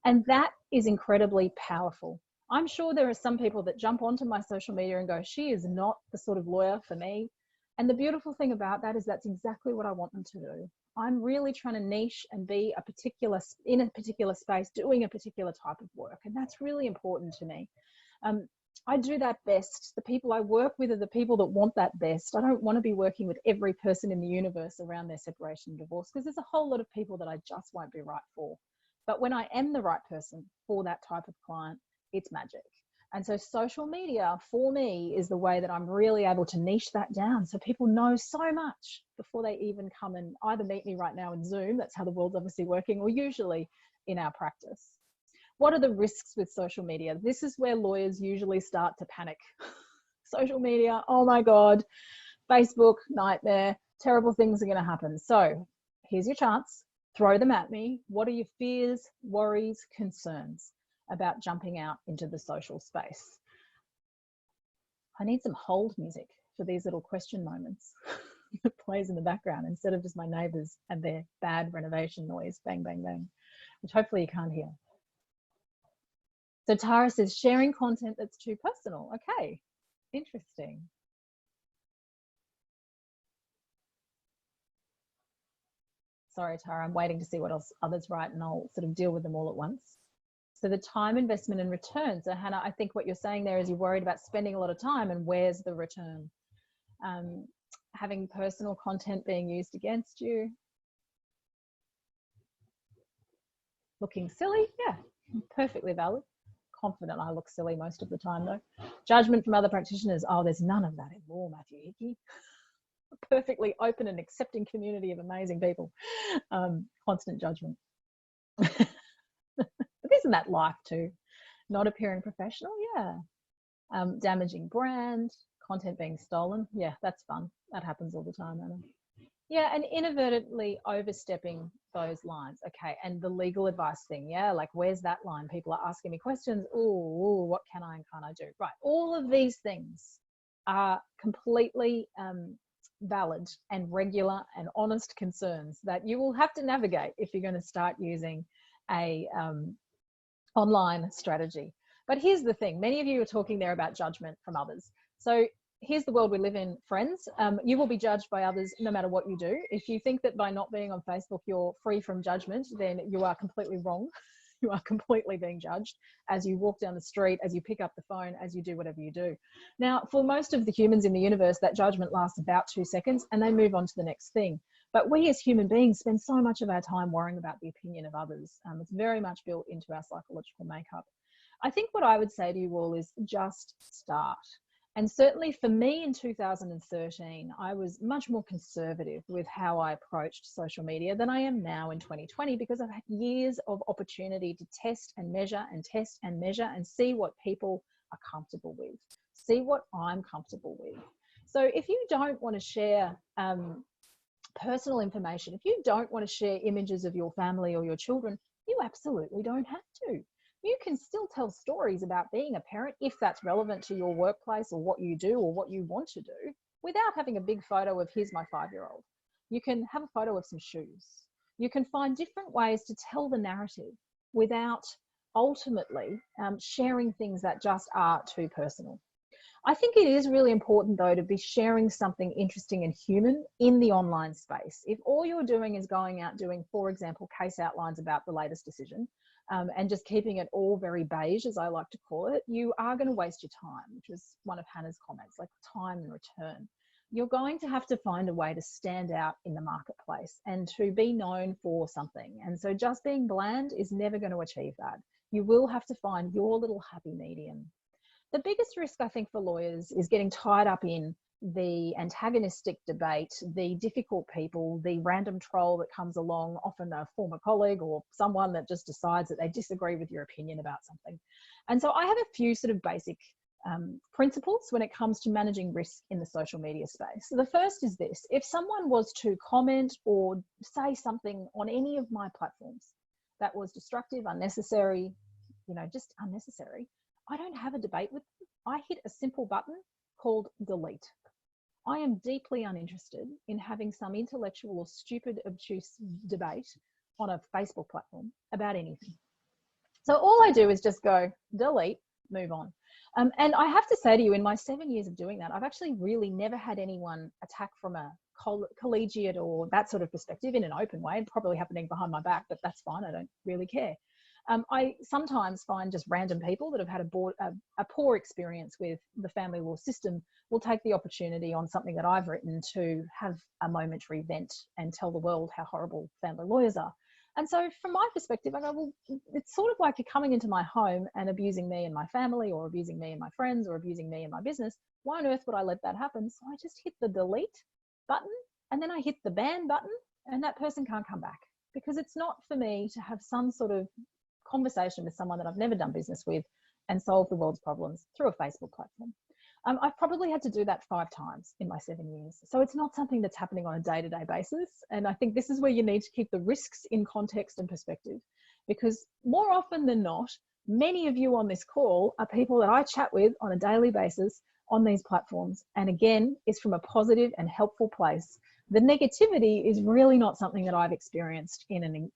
And that is incredibly powerful. I'm sure there are some people that jump onto my social media and go, she is not the sort of lawyer for me. And the beautiful thing about that is that's exactly what I want them to do. I'm really trying to niche and be in a particular space, doing a particular type of work. And that's really important to me. I do that best. The people I work with are the people that want that best. I don't want to be working with every person in the universe around their separation and divorce, because there's a whole lot of people that I just won't be right for. But when I am the right person for that type of client, it's magic. And so social media for me is the way that I'm really able to niche that down so people know so much before they even come and either meet me right now in Zoom, that's how the world's obviously working, or usually in our practice. What are the risks with social media? This is where lawyers usually start to panic. Social media, oh my God, Facebook, nightmare, terrible things are going to happen. So here's your chance. Throw them at me. What are your fears, worries, concerns about jumping out into the social space? I need some hold music for these little question moments that plays in the background instead of just my neighbours and their bad renovation noise, bang, bang, bang, which hopefully you can't hear. So Tara says, sharing content that's too personal. Okay, interesting. Sorry, Tara, I'm waiting to see what else others write and I'll sort of deal with them all at once. So the time investment and return. So Hannah, I think what you're saying there is you're worried about spending a lot of time and where's the return? Having personal content being used against you. Looking silly, yeah, perfectly valid. Confident I look silly most of the time though. Judgment from other practitioners. Oh, there's none of that in law, Matthew Hickey. Perfectly open and accepting community of amazing people. Constant judgment. But isn't that life too? Not appearing professional, yeah. Damaging brand, content being stolen. Yeah, that's fun. That happens all the time, Anna. Yeah, and inadvertently overstepping those lines. Okay, and the legal advice thing, yeah, like where's that line? People are asking me questions. Ooh, what can I and can't I do? Right, all of these things are completely valid and regular and honest concerns that you will have to navigate if you're going to start using a online strategy. But here's the thing, many of you are talking there about judgment from others. So here's the world we live in, friends. You will be judged by others no matter what you do. If you think that by not being on Facebook you're free from judgment, then you are completely wrong. You are completely being judged as you walk down the street, as you pick up the phone, as you do whatever you do. Now, for most of the humans in the universe, that judgment lasts about 2 seconds and they move on to the next thing. But we as human beings spend so much of our time worrying about the opinion of others. It's very much built into our psychological makeup. I think what I would say to you all is just start. And certainly for me in 2013, I was much more conservative with how I approached social media than I am now in 2020, because I've had years of opportunity to test and measure and test and measure and see what people are comfortable with, see what I'm comfortable with. So if you don't want to share personal information, if you don't want to share images of your family or your children, you absolutely don't have to. You can still tell stories about being a parent if that's relevant to your workplace or what you do or what you want to do, without having a big photo of here's my 5-year-old. You can have a photo of some shoes. You can find different ways to tell the narrative without ultimately sharing things that just are too personal. I think it is really important, though, to be sharing something interesting and human in the online space. If all you're doing is going out doing, for example, case outlines about the latest decision, and just keeping it all very beige, as I like to call it, you are going to waste your time, which was one of Hannah's comments, like time and return. You're going to have to find a way to stand out in the marketplace and to be known for something. And so just being bland is never going to achieve that. You will have to find your little happy medium. The biggest risk, I think, for lawyers is getting tied up in the antagonistic debate, the difficult people, the random troll that comes along, often a former colleague or someone that just decides that they disagree with your opinion about something. And so I have a few sort of basic principles when it comes to managing risk in the social media space. So the first is this: if someone was to comment or say something on any of my platforms that was destructive, unnecessary, just unnecessary, I don't have a debate with them. I hit a simple button called delete. I am deeply uninterested in having some intellectual or stupid, obtuse debate on a Facebook platform about anything. So all I do is just go delete, move on. And I have to say to you, in my 7 years of doing that, I've actually really never had anyone attack from a collegiate or that sort of perspective in an open way, probably happening behind my back, but that's fine. I don't really care. I sometimes find just random people that have had a poor experience with the family law system will take the opportunity on something that I've written to have a momentary vent and tell the world how horrible family lawyers are. And so from my perspective, I go, well, it's sort of like you're coming into my home and abusing me and my family, or abusing me and my friends, or abusing me and my business. Why on earth would I let that happen? So I just hit the delete button, and then I hit the ban button, and that person can't come back, because it's not for me to have some sort of conversation with someone that I've never done business with and solve the world's problems through a Facebook platform. I've probably had to do that 5 times in my 7 years. So it's not something that's happening on a day-to-day basis. And I think this is where you need to keep the risks in context and perspective, because more often than not, many of you on this call are people that I chat with on a daily basis on these platforms. And again, it's from a positive and helpful place. The negativity is really not something that I've experienced in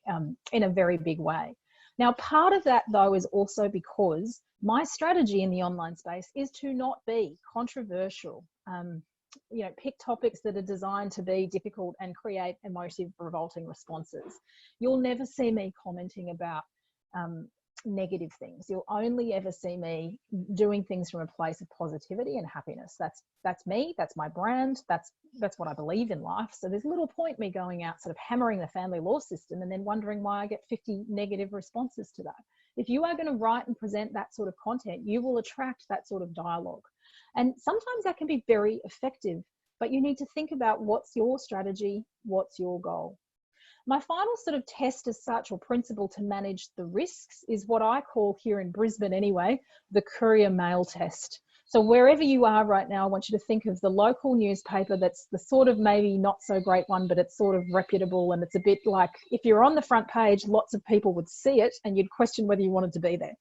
a very big way. Now, part of that, though, is also because my strategy in the online space is to not be controversial. Pick topics that are designed to be difficult and create emotive, revolting responses. You'll never see me commenting about negative things. You'll only ever see me doing things from a place of positivity and happiness. That's me, that's my brand, that's what I believe in life. So there's little point me going out sort of hammering the family law system and then wondering why I get 50 negative responses to that. If you are going to write and present that sort of content, you will attract that sort of dialogue. And sometimes that can be very effective, but you need to think about what's your strategy, what's your goal. My final sort of test as such, or principle to manage the risks, is what I call here in Brisbane anyway, the courier mail test. So wherever you are right now, I want you to think of the local newspaper that's the sort of maybe not so great one, but it's sort of reputable, and it's a bit like if you're on the front page, lots of people would see it and you'd question whether you wanted to be there.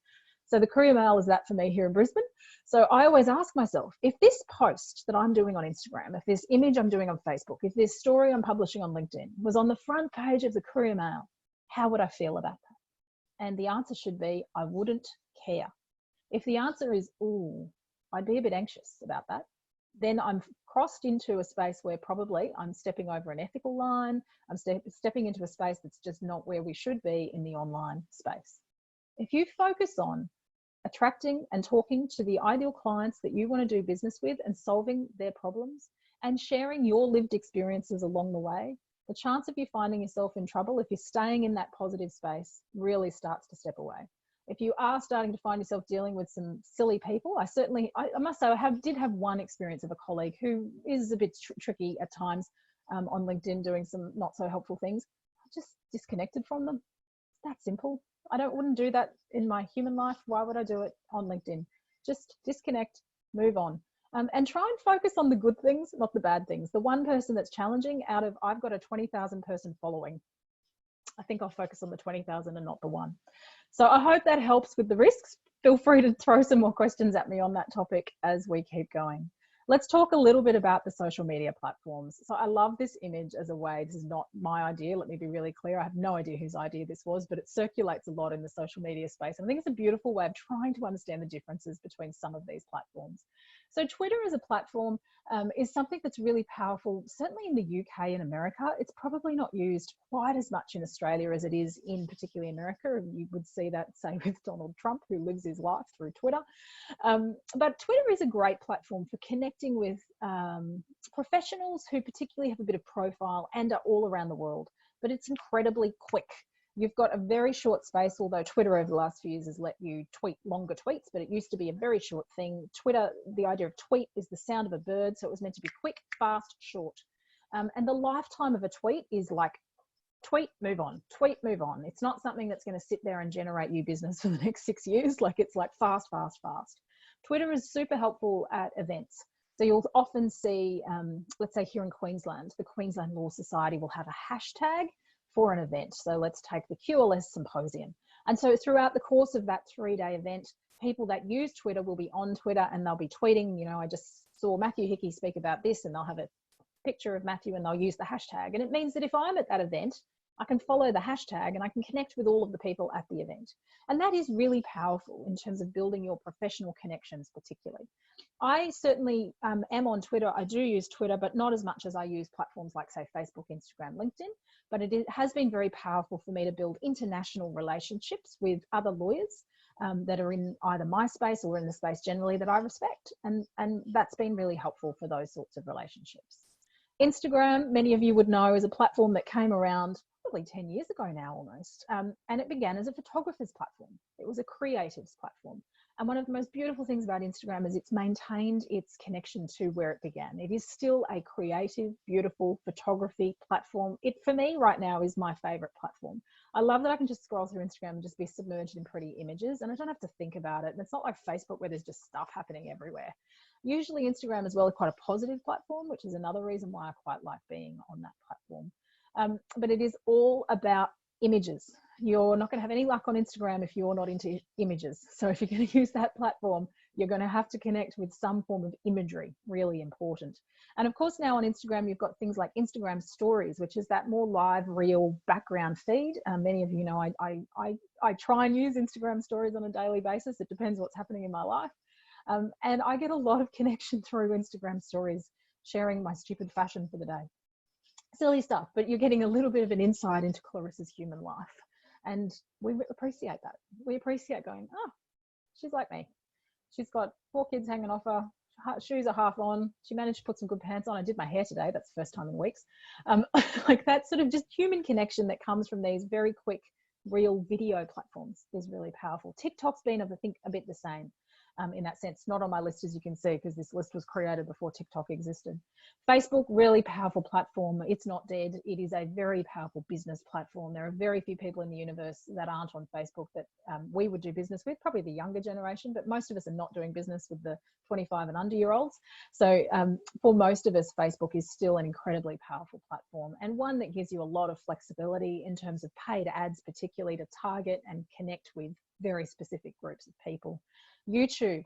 So the courier mail is that for me here in Brisbane. So I always ask myself, if this post that I'm doing on Instagram, if this image I'm doing on Facebook, if this story I'm publishing on LinkedIn was on the front page of the courier mail, how would I feel about that? And the answer should be, I wouldn't care. If the answer is, ooh, I'd be a bit anxious about that, then I'm crossed into a space where probably I'm stepping over an ethical line. I'm stepping into a space that's just not where we should be in the online space. If you focus on attracting and talking to the ideal clients that you want to do business with and solving their problems and sharing your lived experiences along the way, the chance of you finding yourself in trouble if you're staying in that positive space really starts to step away. If you are starting to find yourself dealing with some silly people, I must say, did have one experience of a colleague who is a bit tricky at times on LinkedIn, doing some not so helpful things. I just disconnected from them. That simple. Wouldn't do that in my human life. Why would I do it on LinkedIn? Just disconnect, move on. And try and focus on the good things, not the bad things. The one person that's challenging out of, I've got a 20,000 person following. I think I'll focus on the 20,000 and not the one. So I hope that helps with the risks. Feel free to throw some more questions at me on that topic as we keep going. Let's talk a little bit about the social media platforms. So I love this image as a way, this is not my idea, let me be really clear. I have no idea whose idea this was, but it circulates a lot in the social media space. And I think it's a beautiful way of trying to understand the differences between some of these platforms. So Twitter as a platform is something that's really powerful, certainly in the UK and America. It's probably not used quite as much in Australia as it is in particularly America. And you would see that, say, with Donald Trump, who lives his life through Twitter. But Twitter is a great platform for connecting with professionals who particularly have a bit of profile and are all around the world. But it's incredibly quick. You've got a very short space, although Twitter over the last few years has let you tweet longer tweets, but it used to be a very short thing. Twitter, the idea of tweet is the sound of a bird, so it was meant to be quick, fast, short. And the lifetime of a tweet is like tweet, move on, tweet, move on. It's not something that's going to sit there and generate you business for the next 6 years. Like, it's like fast, fast, fast. Twitter is super helpful at events. So you'll often see, let's say here in Queensland, the Queensland Law Society will have a hashtag for an event. So let's take the QLS Symposium. And so throughout the course of that 3-day event, people that use Twitter will be on Twitter and they'll be tweeting, you know, I just saw Matthew Hickey speak about this, and they'll have a picture of Matthew and they'll use the hashtag. And it means that if I'm at that event, I can follow the hashtag and I can connect with all of the people at the event. And that is really powerful in terms of building your professional connections, particularly. I certainly am on Twitter. I do use Twitter, but not as much as I use platforms like, say, Facebook, Instagram, LinkedIn. But it has been very powerful for me to build international relationships with other lawyers that are in either my space or in the space generally that I respect. And that's been really helpful for those sorts of relationships. Instagram, many of you would know, is a platform that came around probably 10 years ago now almost. And it began as a photographer's platform. It was a creatives platform. And one of the most beautiful things about Instagram is it's maintained its connection to where it began. It is still a creative, beautiful photography platform. It, for me right now, is my favorite platform. I love that I can just scroll through Instagram and just be submerged in pretty images, and I don't have to think about it. And it's not like Facebook where there's just stuff happening everywhere. Usually Instagram as well is quite a positive platform, which is another reason why I quite like being on that platform. But it is all about images. You're not going to have any luck on Instagram if you're not into images. So if you're going to use that platform, you're going to have to connect with some form of imagery, really important. And of course, now on Instagram, you've got things like Instagram stories, which is that more live, real background feed. Many of you know I try and use Instagram stories on a daily basis. It depends what's happening in my life. And I get a lot of connection through Instagram stories, sharing my stupid fashion for the day. Silly stuff, but you're getting a little bit of an insight into Clarissa's human life. And we appreciate that. We appreciate going, oh, she's like me. She's got 4 kids hanging off her. Shoes are half on. She managed to put some good pants on. I did my hair today. That's the first time in weeks. Like that sort of just human connection that comes from these very quick, real video platforms is really powerful. TikTok's been, I think, a bit the same. In that sense, not on my list, as you can see, because this list was created before TikTok existed. Facebook, really powerful platform. It's not dead. It is a very powerful business platform. There are very few people in the universe that aren't on Facebook that we would do business with, probably the younger generation, but most of us are not doing business with the 25 and under year olds. So for most of us, Facebook is still an incredibly powerful platform, and one that gives you a lot of flexibility in terms of paid ads, particularly to target and connect with very specific groups of people. YouTube,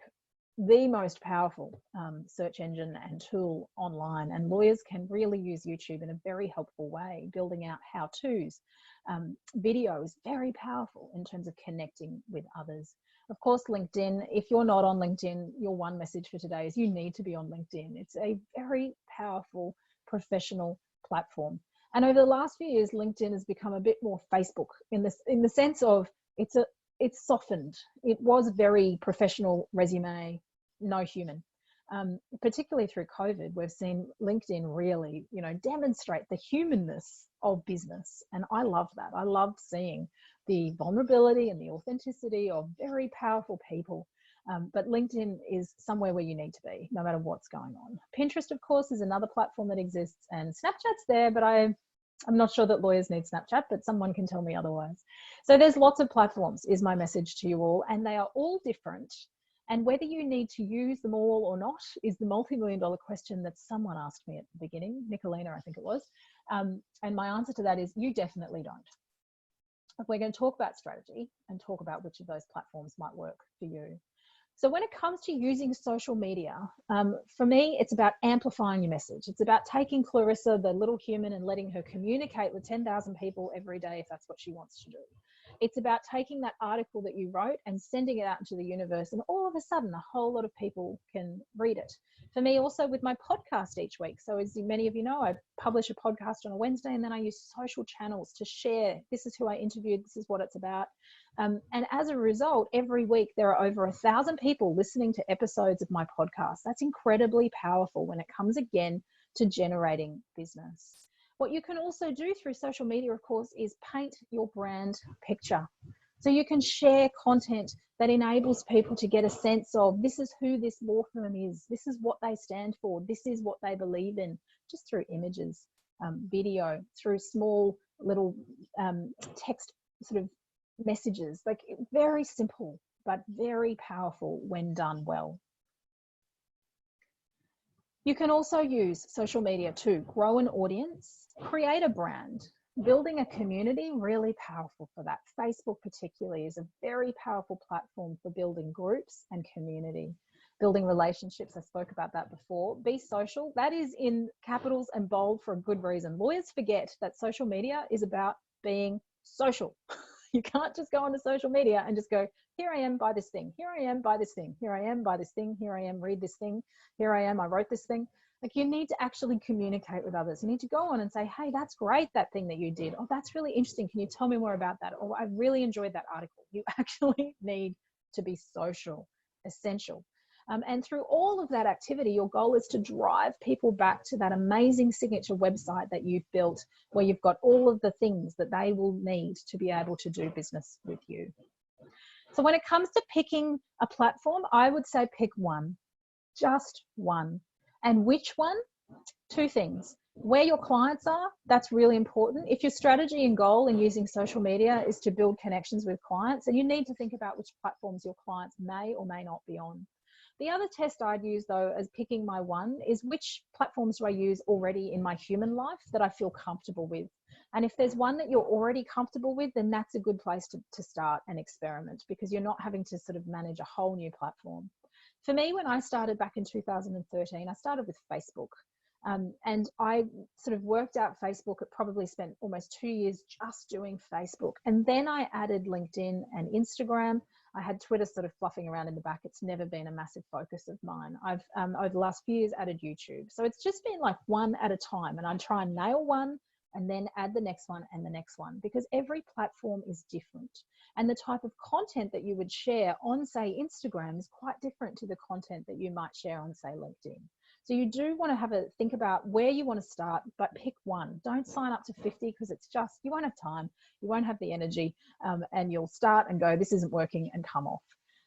the most powerful search engine and tool online, and lawyers can really use YouTube in a very helpful way, building out how-tos. Video is very powerful in terms of connecting with others. Of course, LinkedIn, if you're not on LinkedIn, your one message for today is you need to be on LinkedIn. It's a very powerful professional platform. And over the last few years, LinkedIn has become a bit more Facebook in the sense of it's softened. It was very professional resume, no human. Particularly through COVID, we've seen LinkedIn really, demonstrate the humanness of business. And I love that. I love seeing the vulnerability and the authenticity of very powerful people. But LinkedIn is somewhere where you need to be, no matter what's going on. Pinterest, of course, is another platform that exists, and Snapchat's there, but I'm not sure that lawyers need Snapchat, but someone can tell me otherwise. So there's lots of platforms, is my message to you all, and they are all different. And whether you need to use them all or not is the multi-million-dollar question that someone asked me at the beginning, Nicolina, I think it was. And my answer to that is you definitely don't. We're going to talk about strategy and talk about which of those platforms might work for you. So when it comes to using social media, for me, it's about amplifying your message. It's about taking Clarissa, the little human, and letting her communicate with 10,000 people every day if that's what she wants to do. It's about taking that article that you wrote and sending it out into the universe, and all of a sudden a whole lot of people can read it. For me, also with my podcast each week. So as many of you know, I publish a podcast on a Wednesday, and then I use social channels to share, this is who I interviewed, this is what it's about. And as a result, every week there are over 1,000 people listening to episodes of my podcast. That's incredibly powerful when it comes again to generating business. What you can also do through social media, of course, is paint your brand picture. So you can share content that enables people to get a sense of, this is who this law firm is, this is what they stand for, this is what they believe in, just through images, video, through small little text sort of messages, like very simple, but very powerful when done well. You can also use social media to grow an audience, create a brand, building a community, really powerful for that. Facebook particularly is a very powerful platform for building groups and community, building relationships. I spoke about that before. Be social. That is in capitals and bold for a good reason. Lawyers forget that social media is about being social. You can't just go onto social media and just go, here I am, buy this thing. Here I am, buy this thing. Here I am, buy this thing. Here I am, read this thing. Here I am, I wrote this thing. Like, you need to actually communicate with others. You need to go on and say, hey, that's great, that thing that you did. Oh, that's really interesting. Can you tell me more about that? Oh, I really enjoyed that article. You actually need to be social, essential. And through all of that activity, your goal is to drive people back to that amazing signature website that you've built, where you've got all of the things that they will need to be able to do business with you. So when it comes to picking a platform, I would say pick one, just one. And which one? Two things. Where your clients are, that's really important. If your strategy and goal in using social media is to build connections with clients, and you need to think about which platforms your clients may or may not be on. The other test I'd use, though, as picking my one, is which platforms do I use already in my human life that I feel comfortable with? And if there's one that you're already comfortable with, then that's a good place to start and experiment, because you're not having to sort of manage a whole new platform. For me, when I started back in 2013, I started with Facebook. And I sort of worked out Facebook. It probably spent almost 2 years just doing Facebook. And then I added LinkedIn and Instagram. I had Twitter sort of fluffing around in the back. It's never been a massive focus of mine. I've, over the last few years, added YouTube. So it's just been like one at a time. And I try and nail one and then add the next one and the next one, because every platform is different. And the type of content that you would share on, say, Instagram is quite different to the content that you might share on, say, LinkedIn. So you do want to have a think about where you want to start, but pick one. Don't sign up to 50, because it's just, you won't have time, you won't have the energy, and you'll start and go, this isn't working, and come off.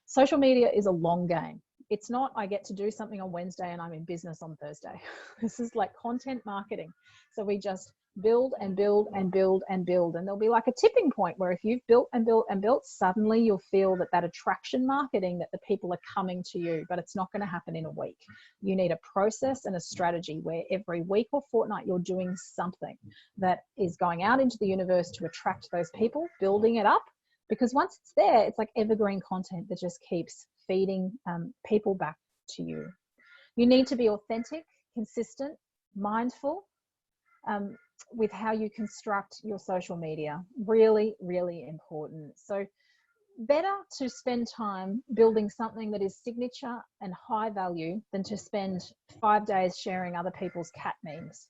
Social media is a long game. It's not, I get to do something on Wednesday and I'm in business on Thursday. This is like content marketing. So we just build and build and build and build. And there'll be like a tipping point where if you've built and built and built, suddenly you'll feel that attraction marketing, that the people are coming to you, but it's not going to happen in a week. You need a process and a strategy where every week or fortnight you're doing something that is going out into the universe to attract those people, building it up. Because once it's there, it's like evergreen content that just keeps feeding people back to you. You need to be authentic, consistent, mindful with how you construct your social media. Really, really important. So better to spend time building something that is signature and high value than to spend 5 days sharing other people's cat memes.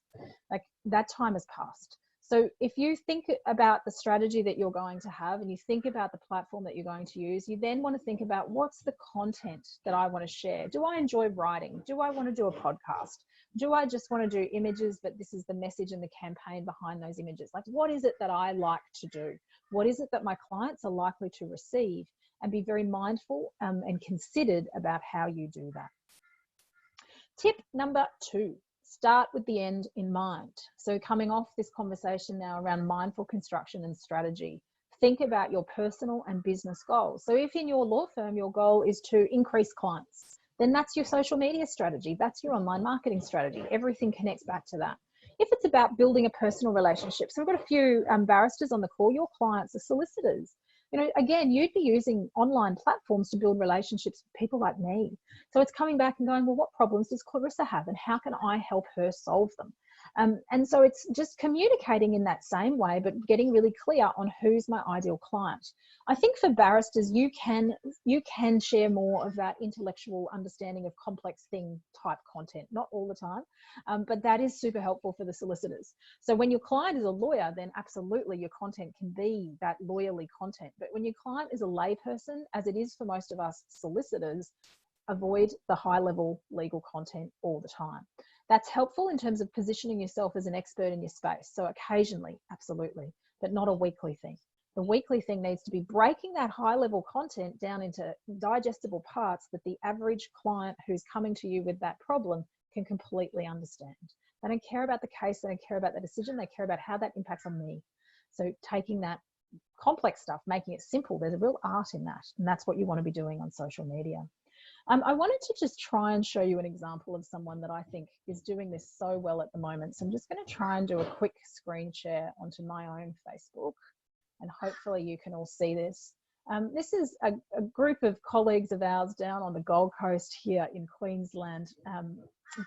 Like, that time has passed. So if you think about the strategy that you're going to have and you think about the platform that you're going to use, you then want to think about what's the content that I want to share. Do I enjoy writing? Do I want to do a podcast? Do I just want to do images, but this is the message and the campaign behind those images? Like, what is it that I like to do? What is it that my clients are likely to receive? And be very mindful and considered about how you do that. Tip number 2. Start with the end in mind. So coming off this conversation now around mindful construction and strategy, think about your personal and business goals. So if in your law firm, your goal is to increase clients, then that's your social media strategy. That's your online marketing strategy. Everything connects back to that. If it's about building a personal relationship, so we've got a few barristers on the call, your clients are solicitors. You know, again, you'd be using online platforms to build relationships with people like me. So it's coming back and going, well, what problems does Clarissa have and how can I help her solve them? And so it's just communicating in that same way, but getting really clear on who's my ideal client. I think for barristers, you can share more of that intellectual understanding of complex thing type content, not all the time, but that is super helpful for the solicitors. So when your client is a lawyer, then absolutely your content can be that lawyerly content. But when your client is a layperson, as it is for most of us solicitors, avoid the high level legal content all the time. That's helpful in terms of positioning yourself as an expert in your space. So occasionally, absolutely, but not a weekly thing. The weekly thing needs to be breaking that high level content down into digestible parts that the average client who's coming to you with that problem can completely understand. They don't care about the case, they don't care about the decision, they care about how that impacts on me. So taking that complex stuff, making it simple, there's a real art in that. And that's what you want to be doing on social media. I wanted to just try and show you an example of someone that I think is doing this so well at the moment. So I'm just going to try and do a quick screen share onto my own Facebook, and hopefully you can all see this. This is a group of colleagues of ours down on the Gold Coast here in Queensland,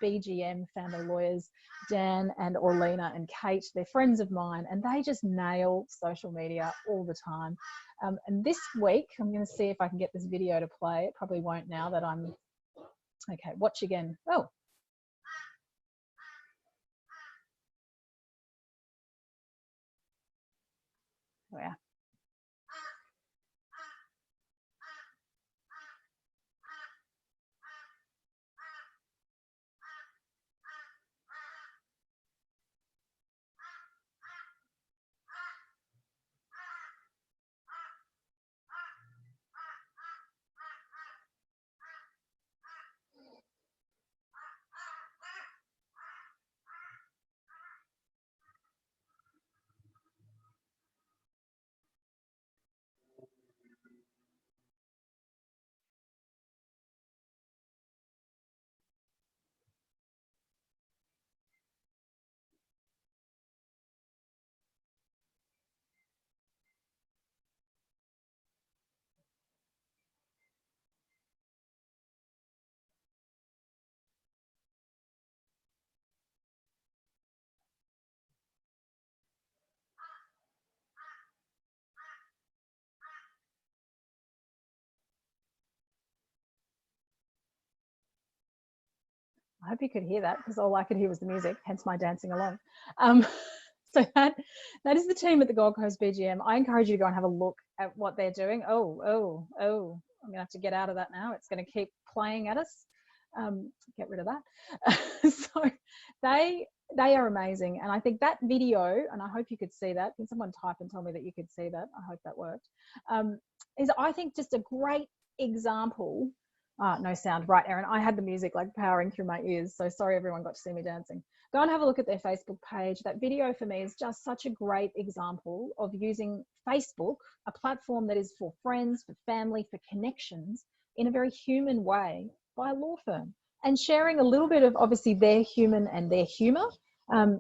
BGM family lawyers, Dan and Orlena and Kate. They're friends of mine and they just nail social media all the time. And this week, I'm going to see if I can get this video to play. It probably won't now that I'm, okay, watch again. Oh. Yeah. I hope you could hear that because all I could hear was the music, hence my dancing along. So that is the team at the Gold Coast BGM. I encourage you to go and have a look at what they're doing. Oh, I'm gonna have to get out of that now. It's gonna keep playing at us. Get rid of that. So they are amazing. And I think that video, and I hope you could see that. Can someone type and tell me that you could see that? I hope that worked. Is I think just a great example. No sound, right, Erin? I had the music like powering through my ears. So sorry everyone got to see me dancing. Go and have a look at their Facebook page. That video for me is just such a great example of using Facebook, a platform that is for friends, for family, for connections in a very human way by a law firm, and sharing a little bit of obviously their human and their humor,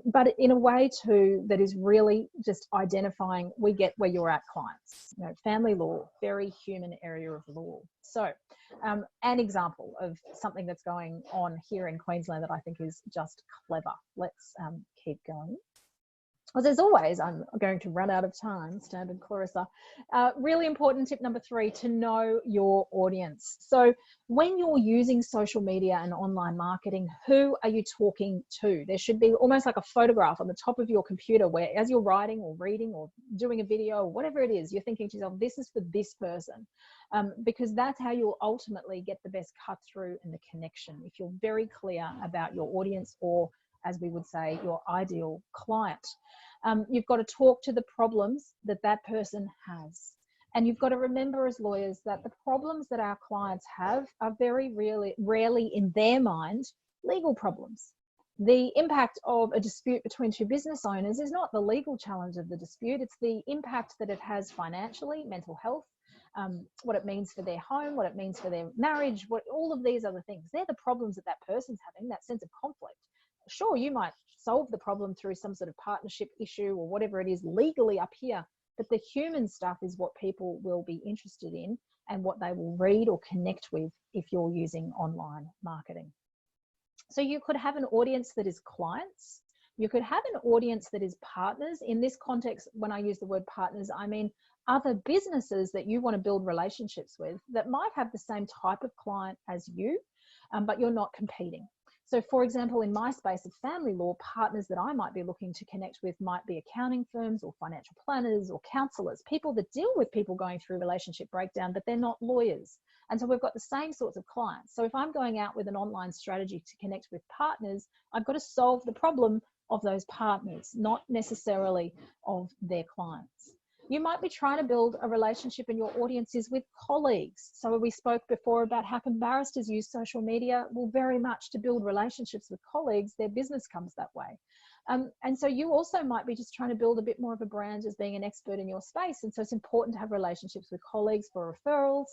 but in a way too that is really just identifying, we get where you're at, clients. You know, family law, very human area of law. So an example of something that's going on here in Queensland that I think is just clever. Let's keep going. As always, I'm going to run out of time, standard Clarissa. Really important tip number 3, to know your audience. So when you're using social media and online marketing, who are you talking to? There should be almost like a photograph on the top of your computer where, as you're writing or reading or doing a video or whatever it is, you're thinking to yourself, this is for this person. Because that's how you'll ultimately get the best cut through and the connection. If you're very clear about your audience, or as we would say, your ideal client. You've got to talk to the problems that that person has. And you've got to remember as lawyers that the problems that our clients have are very rarely in their mind legal problems. The impact of a dispute between two business owners is not the legal challenge of the dispute, it's the impact that it has financially, mental health, what it means for their home, what it means for their marriage, all of these other things. They're the problems that that person's having, that sense of conflict. Sure, you might solve the problem through some sort of partnership issue or whatever it is legally up here, but the human stuff is what people will be interested in and what they will read or connect with if you're using online marketing. So you could have an audience that is clients. You could have an audience that is partners. In this context, when I use the word partners, I mean other businesses that you want to build relationships with that might have the same type of client as you, but you're not competing. So for example, in my space of family law, partners that I might be looking to connect with might be accounting firms or financial planners or counselors, people that deal with people going through relationship breakdown, but they're not lawyers. And so we've got the same sorts of clients. So if I'm going out with an online strategy to connect with partners, I've got to solve the problem of those partners, not necessarily of their clients. You might be trying to build a relationship and your audience is with colleagues. So we spoke before about how can barristers use social media? Well, very much to build relationships with colleagues. Their business comes that way. And so you also might be just trying to build a bit more of a brand as being an expert in your space. And so it's important to have relationships with colleagues for referrals,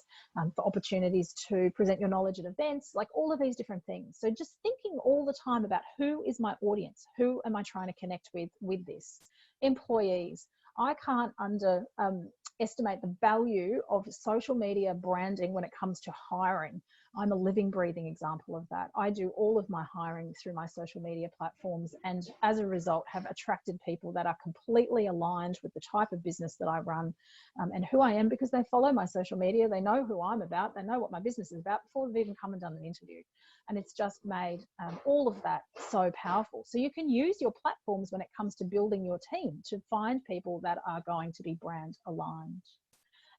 for opportunities to present your knowledge at events, like all of these different things. So just thinking all the time about who is my audience? Who am I trying to connect with this? Employees. I can't underestimate the value of social media branding when it comes to hiring. I'm a living, breathing example of that. I do all of my hiring through my social media platforms, and as a result have attracted people that are completely aligned with the type of business that I run and who I am, because they follow my social media, they know who I'm about, they know what my business is about before they've even come and done an interview. And it's just made all of that so powerful. So you can use your platforms when it comes to building your team to find people that are going to be brand aligned.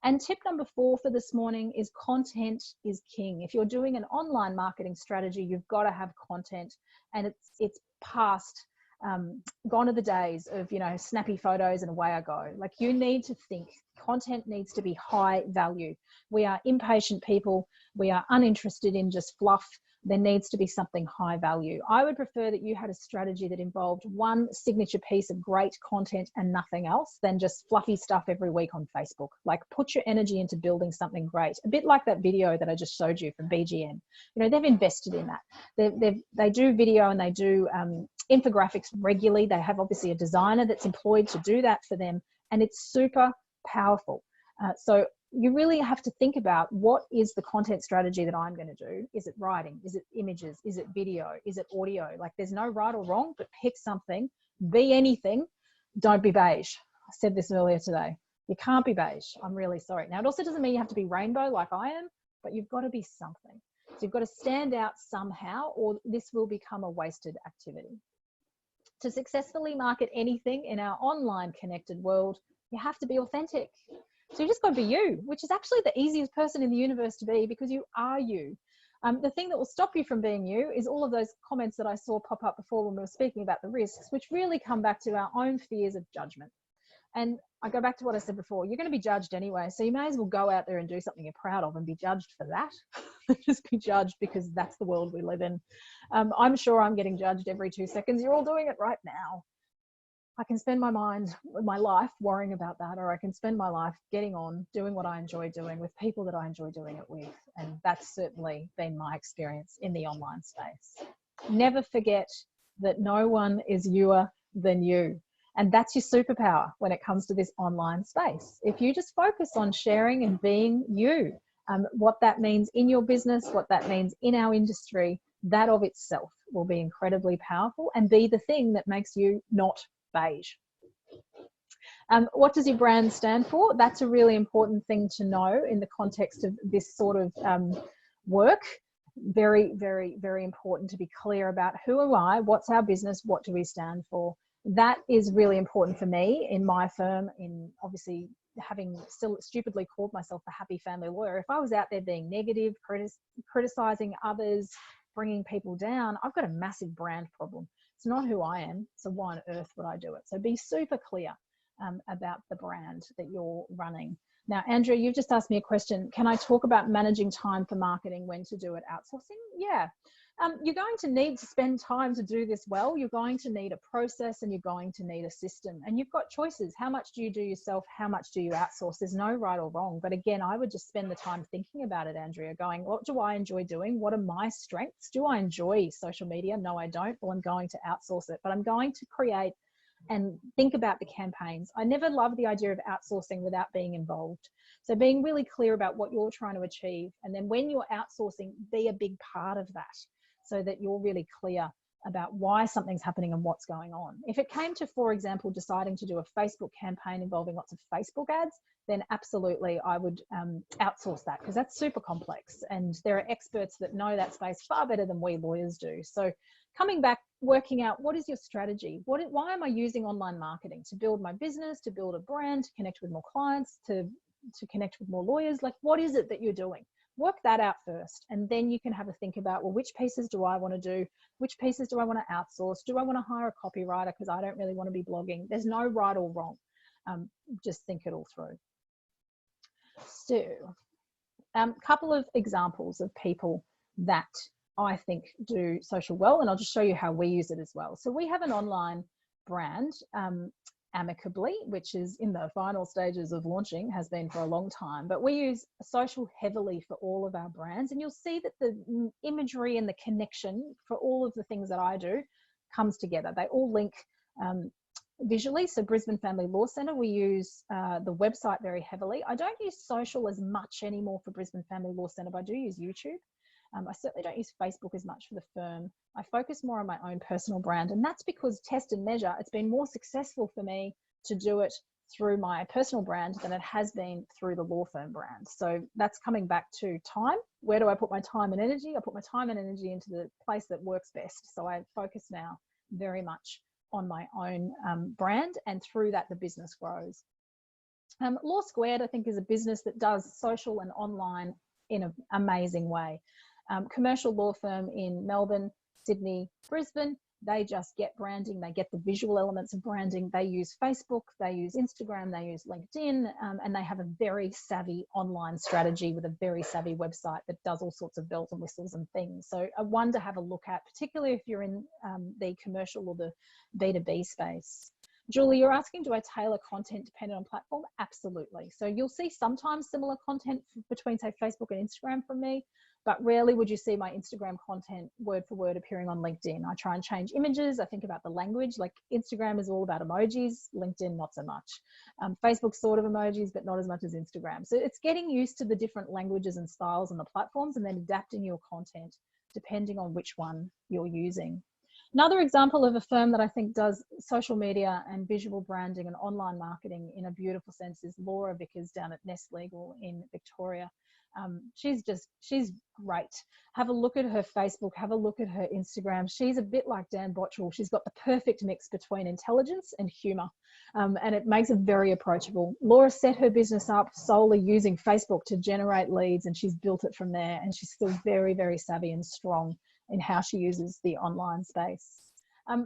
And tip number 4 for this morning is content is king. If you're doing an online marketing strategy, you've got to have content, and it's past, gone are the days of, you know, snappy photos and away I go. Like, you need to think. Content needs to be high value. We are impatient people. We are uninterested in just fluff. There needs to be something high value. I would prefer that you had a strategy that involved one signature piece of great content and nothing else than just fluffy stuff every week on Facebook. Like, put your energy into building something great. A bit like that video that I just showed you from BGM. You know, they've invested in that. They do video and they do infographics regularly. They have obviously a designer that's employed to do that for them, and it's super powerful. So you really have to think about, what is the content strategy that I'm going to do? Is it writing? Is it images? Is it video? Is it audio? Like, there's no right or wrong, but pick something. Be anything. Don't be beige. I said this earlier today. You can't be beige. I'm really sorry. Now, it also doesn't mean you have to be rainbow like I am, but you've got to be something. So you've got to stand out somehow, or this will become a wasted activity. To successfully market anything in our online connected world, you have to be authentic. So you just got to be you, which is actually the easiest person in the universe to be, because you are you. The thing that will stop you from being you is all of those comments that I saw pop up before when we were speaking about the risks, which really come back to our own fears of judgment. And I go back to what I said before, you're going to be judged anyway. So you may as well go out there and do something you're proud of and be judged for that. Just be judged, because that's the world we live in. I'm sure I'm getting judged every 2 seconds. You're all doing it right now. I can spend my life worrying about that, or I can spend my life getting on, doing what I enjoy doing with people that I enjoy doing it with. And that's certainly been my experience in the online space. Never forget that no one is youer than you. And that's your superpower when it comes to this online space. If you just focus on sharing and being you, what that means in your business, what that means in our industry, that of itself will be incredibly powerful and be the thing that makes you not beige. What does your brand stand for? That's a really important thing to know in the context of this sort of work. Very, very, very important to be clear about who am I, what's our business, what do we stand for. That is really important for me in my firm, in obviously having still stupidly called myself the happy family lawyer. If I was out there being negative, criticizing others, bringing people down, I've got a massive brand problem. It's not who I am, so why on earth would I do it? So be super clear about the brand that you're running. Now, Andrea, you've just asked me a question. Can I talk about managing time for marketing, when to do it, outsourcing? Yeah. You're going to need to spend time to do this well. You're going to need a process and you're going to need a system. And you've got choices. How much do you do yourself? How much do you outsource? There's no right or wrong. But again, I would just spend the time thinking about it, Andrea, going, what do I enjoy doing? What are my strengths? Do I enjoy social media? No, I don't. Well, I'm going to outsource it. But I'm going to create and think about the campaigns. I never loved the idea of outsourcing without being involved. So being really clear about what you're trying to achieve. And then when you're outsourcing, be a big part of that so that you're really clear about why something's happening and what's going on. If it came to, for example, deciding to do a Facebook campaign involving lots of Facebook ads, then absolutely I would outsource that, because that's super complex. And there are experts that know that space far better than we lawyers do. So coming back, working out what is your strategy? Why am I using online marketing? To build my business, to build a brand, to connect with more clients, to connect with more lawyers? Like, what is it that you're doing? Work that out first, and then you can have a think about, well, which pieces do I want to do? Which pieces do I want to outsource? Do I want to hire a copywriter because I don't really want to be blogging? There's no right or wrong. Just think it all through. So, couple of examples of people that I think do social well, and I'll just show you how we use it as well. So we have an online brand, Amicably, which is in the final stages of launching, has been for a long time, but we use social heavily for all of our brands. And you'll see that the imagery and the connection for all of the things that I do comes together. They all link visually. So Brisbane Family Law Centre, we use the website very heavily. I don't use social as much anymore for Brisbane Family Law Centre, but I do use YouTube. I certainly don't use Facebook as much for the firm. I focus more on my own personal brand, and that's because test and measure, it's been more successful for me to do it through my personal brand than it has been through the law firm brand. So that's coming back to time. Where do I put my time and energy? I put my time and energy into the place that works best. So I focus now very much on my own brand, and through that the business grows. Law Squared, I think, is a business that does social and online in an amazing way. Commercial law firm in Melbourne, Sydney, Brisbane. They just get branding. They get the visual elements of branding. They use Facebook, they use Instagram, they use LinkedIn, and they have a very savvy online strategy with a very savvy website that does all sorts of bells and whistles and things. So a one to have a look at, particularly if you're in the commercial or the B2B space. Julie, you're asking, do I tailor content dependent on platform? Absolutely. So you'll see sometimes similar content between, say, Facebook and Instagram from me, but rarely would you see my Instagram content word for word appearing on LinkedIn. I try and change images. I think about the language. Like Instagram is all about emojis, LinkedIn not so much. Facebook sort of emojis, but not as much as Instagram. So it's getting used to the different languages and styles on the platforms, and then adapting your content depending on which one you're using. Another example of a firm that I think does social media and visual branding and online marketing in a beautiful sense is Laura Vickers down at Nest Legal in Victoria. She's great. Have a look at her Facebook, have a look at her Instagram. She's a bit like Dan Bottrell. She's got the perfect mix between intelligence and humor, and it makes it very approachable. Laura set her business up solely using Facebook to generate leads, and she's built it from there, and she's still very, very savvy and strong in how she uses the online space.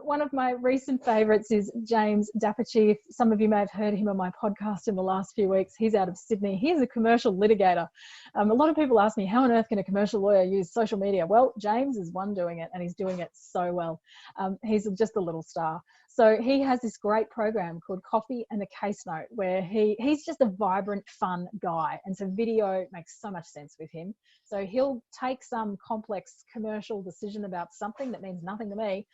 One of my recent favorites is James Dapperchi. Some of you may have heard him on my podcast in the last few weeks. He's out of Sydney. He's a commercial litigator. A lot of people ask me, how on earth can a commercial lawyer use social media? Well, James is one doing it, and he's doing it so well. He's just a little star. So he has this great program called Coffee and a Case Note, where he's just a vibrant, fun guy. And so video makes so much sense with him. So he'll take some complex commercial decision about something that means nothing to me,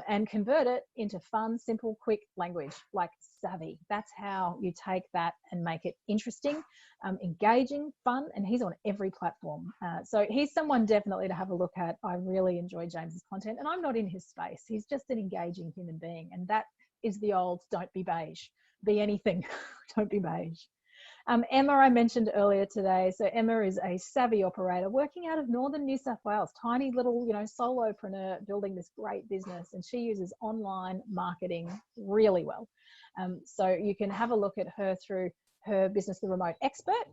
and convert it into fun, simple, quick language, like savvy. That's how you take that and make it interesting, engaging, fun, and he's on every platform. So he's someone definitely to have a look at. I really enjoy James's content, and I'm not in his space. He's just an engaging human being, and that is the old don't be beige. Be anything. Don't be beige. Emma, I mentioned earlier today. So Emma is a savvy operator working out of northern New South Wales, tiny little, solopreneur building this great business, and she uses online marketing really well. So you can have a look at her through her business, The Remote Expert.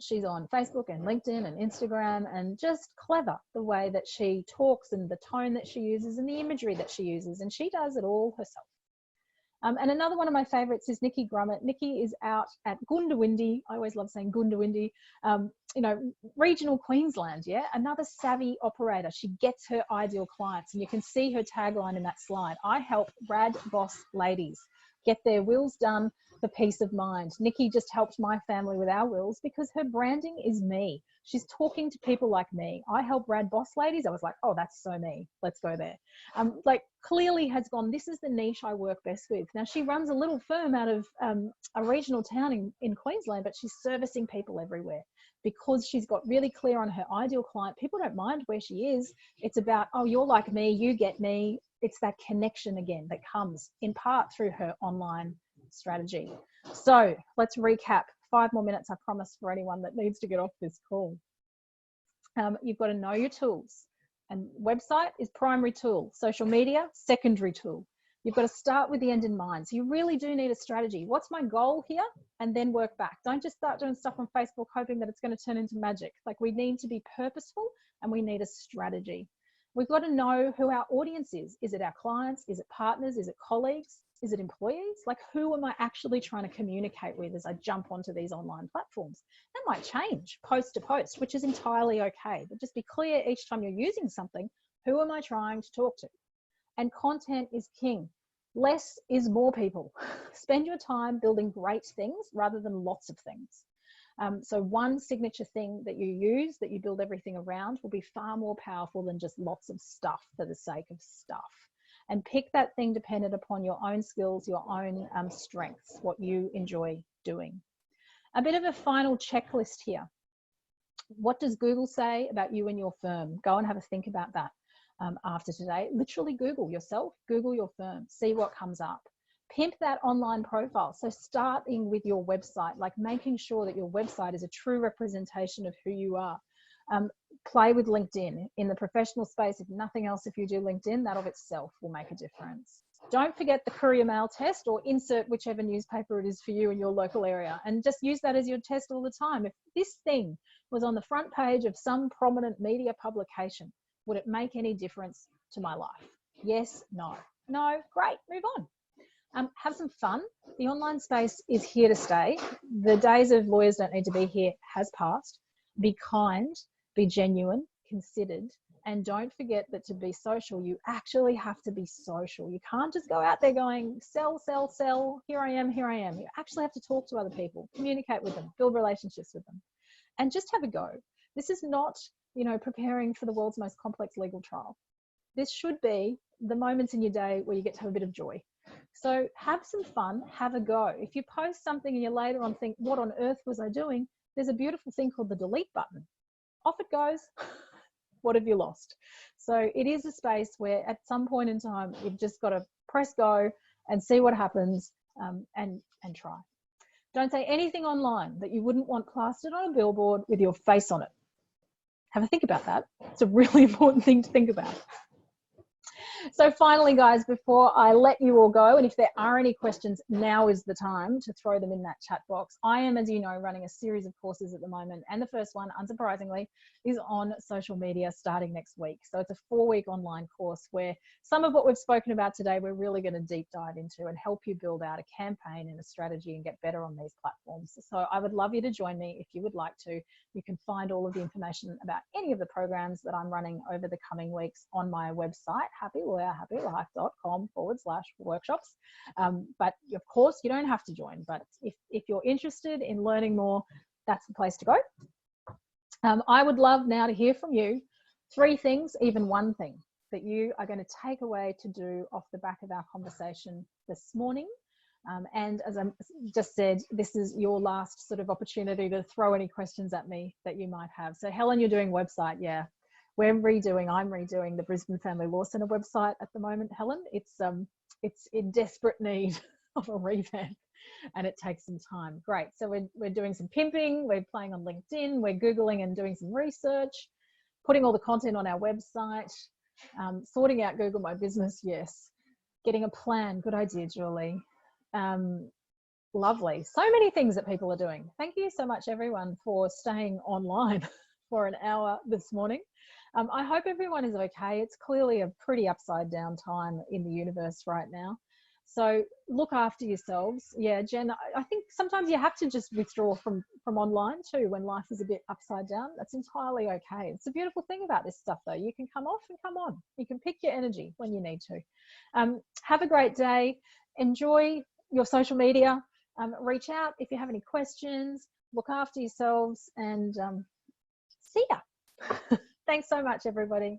She's on Facebook and LinkedIn and Instagram, and just clever the way that she talks and the tone that she uses and the imagery that she uses, and she does it all herself. And another one of my favorites is Nikki Grummett. Nikki is out at Goondiwindi. I always love saying Goondiwindi, regional Queensland, yeah? Another savvy operator. She gets her ideal clients, and you can see her tagline in that slide. I help rad boss ladies get their wills done for peace of mind. Nikki just helped my family with our wills because her branding is me. She's talking to people like me. I help rad boss ladies. I was like, oh, that's so me. Let's go there. Clearly has gone, this is the niche I work best with. Now, she runs a little firm out of a regional town in Queensland, but she's servicing people everywhere because she's got really clear on her ideal client. People don't mind where she is. It's about, oh, you're like me, you get me. It's that connection again that comes in part through her online strategy. So let's recap. 5 more minutes, I promise, for anyone that needs to get off this call. You've got to know your tools. And website is primary tool. Social media, secondary tool. You've got to start with the end in mind. So you really do need a strategy. What's my goal here? And then work back. Don't just start doing stuff on Facebook hoping that it's going to turn into magic. Like, we need to be purposeful and we need a strategy. We've got to know who our audience is. Is it our clients? Is it partners? Is it colleagues? Is it employees? Like, who am I actually trying to communicate with as I jump onto these online platforms? That might change post to post, which is entirely okay. But just be clear each time you're using something, who am I trying to talk to? And content is king. Less is more, people. Spend your time building great things rather than lots of things. So one signature thing that you use, that you build everything around, will be far more powerful than just lots of stuff for the sake of stuff. And pick that thing dependent upon your own skills, your own strengths, what you enjoy doing. A bit of a final checklist here. What does Google say about you and your firm? Go and have a think about that after today. Literally Google yourself, Google your firm, see what comes up. Pimp that online profile. So starting with your website, like making sure that your website is a true representation of who you are. Play with LinkedIn in the professional space. If nothing else, if you do LinkedIn, that of itself will make a difference. Don't forget the courier mail test, or insert whichever newspaper it is for you in your local area, and just use that as your test all the time. If this thing was on the front page of some prominent media publication, would it make any difference to my life? Yes, no. No, great, move on. Have some fun. The online space is here to stay. The days of lawyers don't need to be here has passed. Be kind, be genuine, considered, and don't forget that to be social, you actually have to be social. You can't just go out there going, sell, sell, sell, here I am, here I am. You actually have to talk to other people, communicate with them, build relationships with them, and just have a go. This is not, preparing for the world's most complex legal trial. This should be the moments in your day where you get to have a bit of joy. So have some fun, have a go. If you post something and you later on think, what on earth was I doing? There's a beautiful thing called the delete button. Off it goes. What have you lost? So it is a space where at some point in time, you've just got to press go and see what happens, and try. Don't say anything online that you wouldn't want plastered on a billboard with your face on it. Have a think about that. It's a really important thing to think about. So finally, guys, before I let you all go, and if there are any questions, now is the time to throw them in that chat box. I am, as you know, running a series of courses at the moment, and the first one, unsurprisingly, is on social media starting next week. So it's a 4-week online course where some of what we've spoken about today, we're really going to deep dive into and help you build out a campaign and a strategy and get better on these platforms. So I would love you to join me if you would like to. You can find all of the information about any of the programs that I'm running over the coming weeks on my website, happylife.com/workshops. But of course, you don't have to join. But if you're interested in learning more, that's the place to go. I would love now to hear from you 3 things, even 1 thing, that you are going to take away to do off the back of our conversation this morning. And as I just said, this is your last sort of opportunity to throw any questions at me that you might have. So Helen, you're doing website. Yeah, I'm redoing the Brisbane Family Law Centre website at the moment, Helen. It's in desperate need of a revamp, and it takes some time. Great. So we're doing some pimping, we're playing on LinkedIn, we're Googling and doing some research, putting all the content on our website, sorting out Google My Business, yes. Getting a plan, good idea, Julie. Lovely. So many things that people are doing. Thank you so much, everyone, for staying online for an hour this morning. I hope everyone is okay. It's clearly a pretty upside down time in the universe right now. So look after yourselves. Yeah, Jen, I think sometimes you have to just withdraw from online too when life is a bit upside down. That's entirely okay. It's a beautiful thing about this stuff though. You can come off and come on. You can pick your energy when you need to. Have a great day. Enjoy your social media. Reach out if you have any questions. Look after yourselves and see ya. Thanks so much, everybody.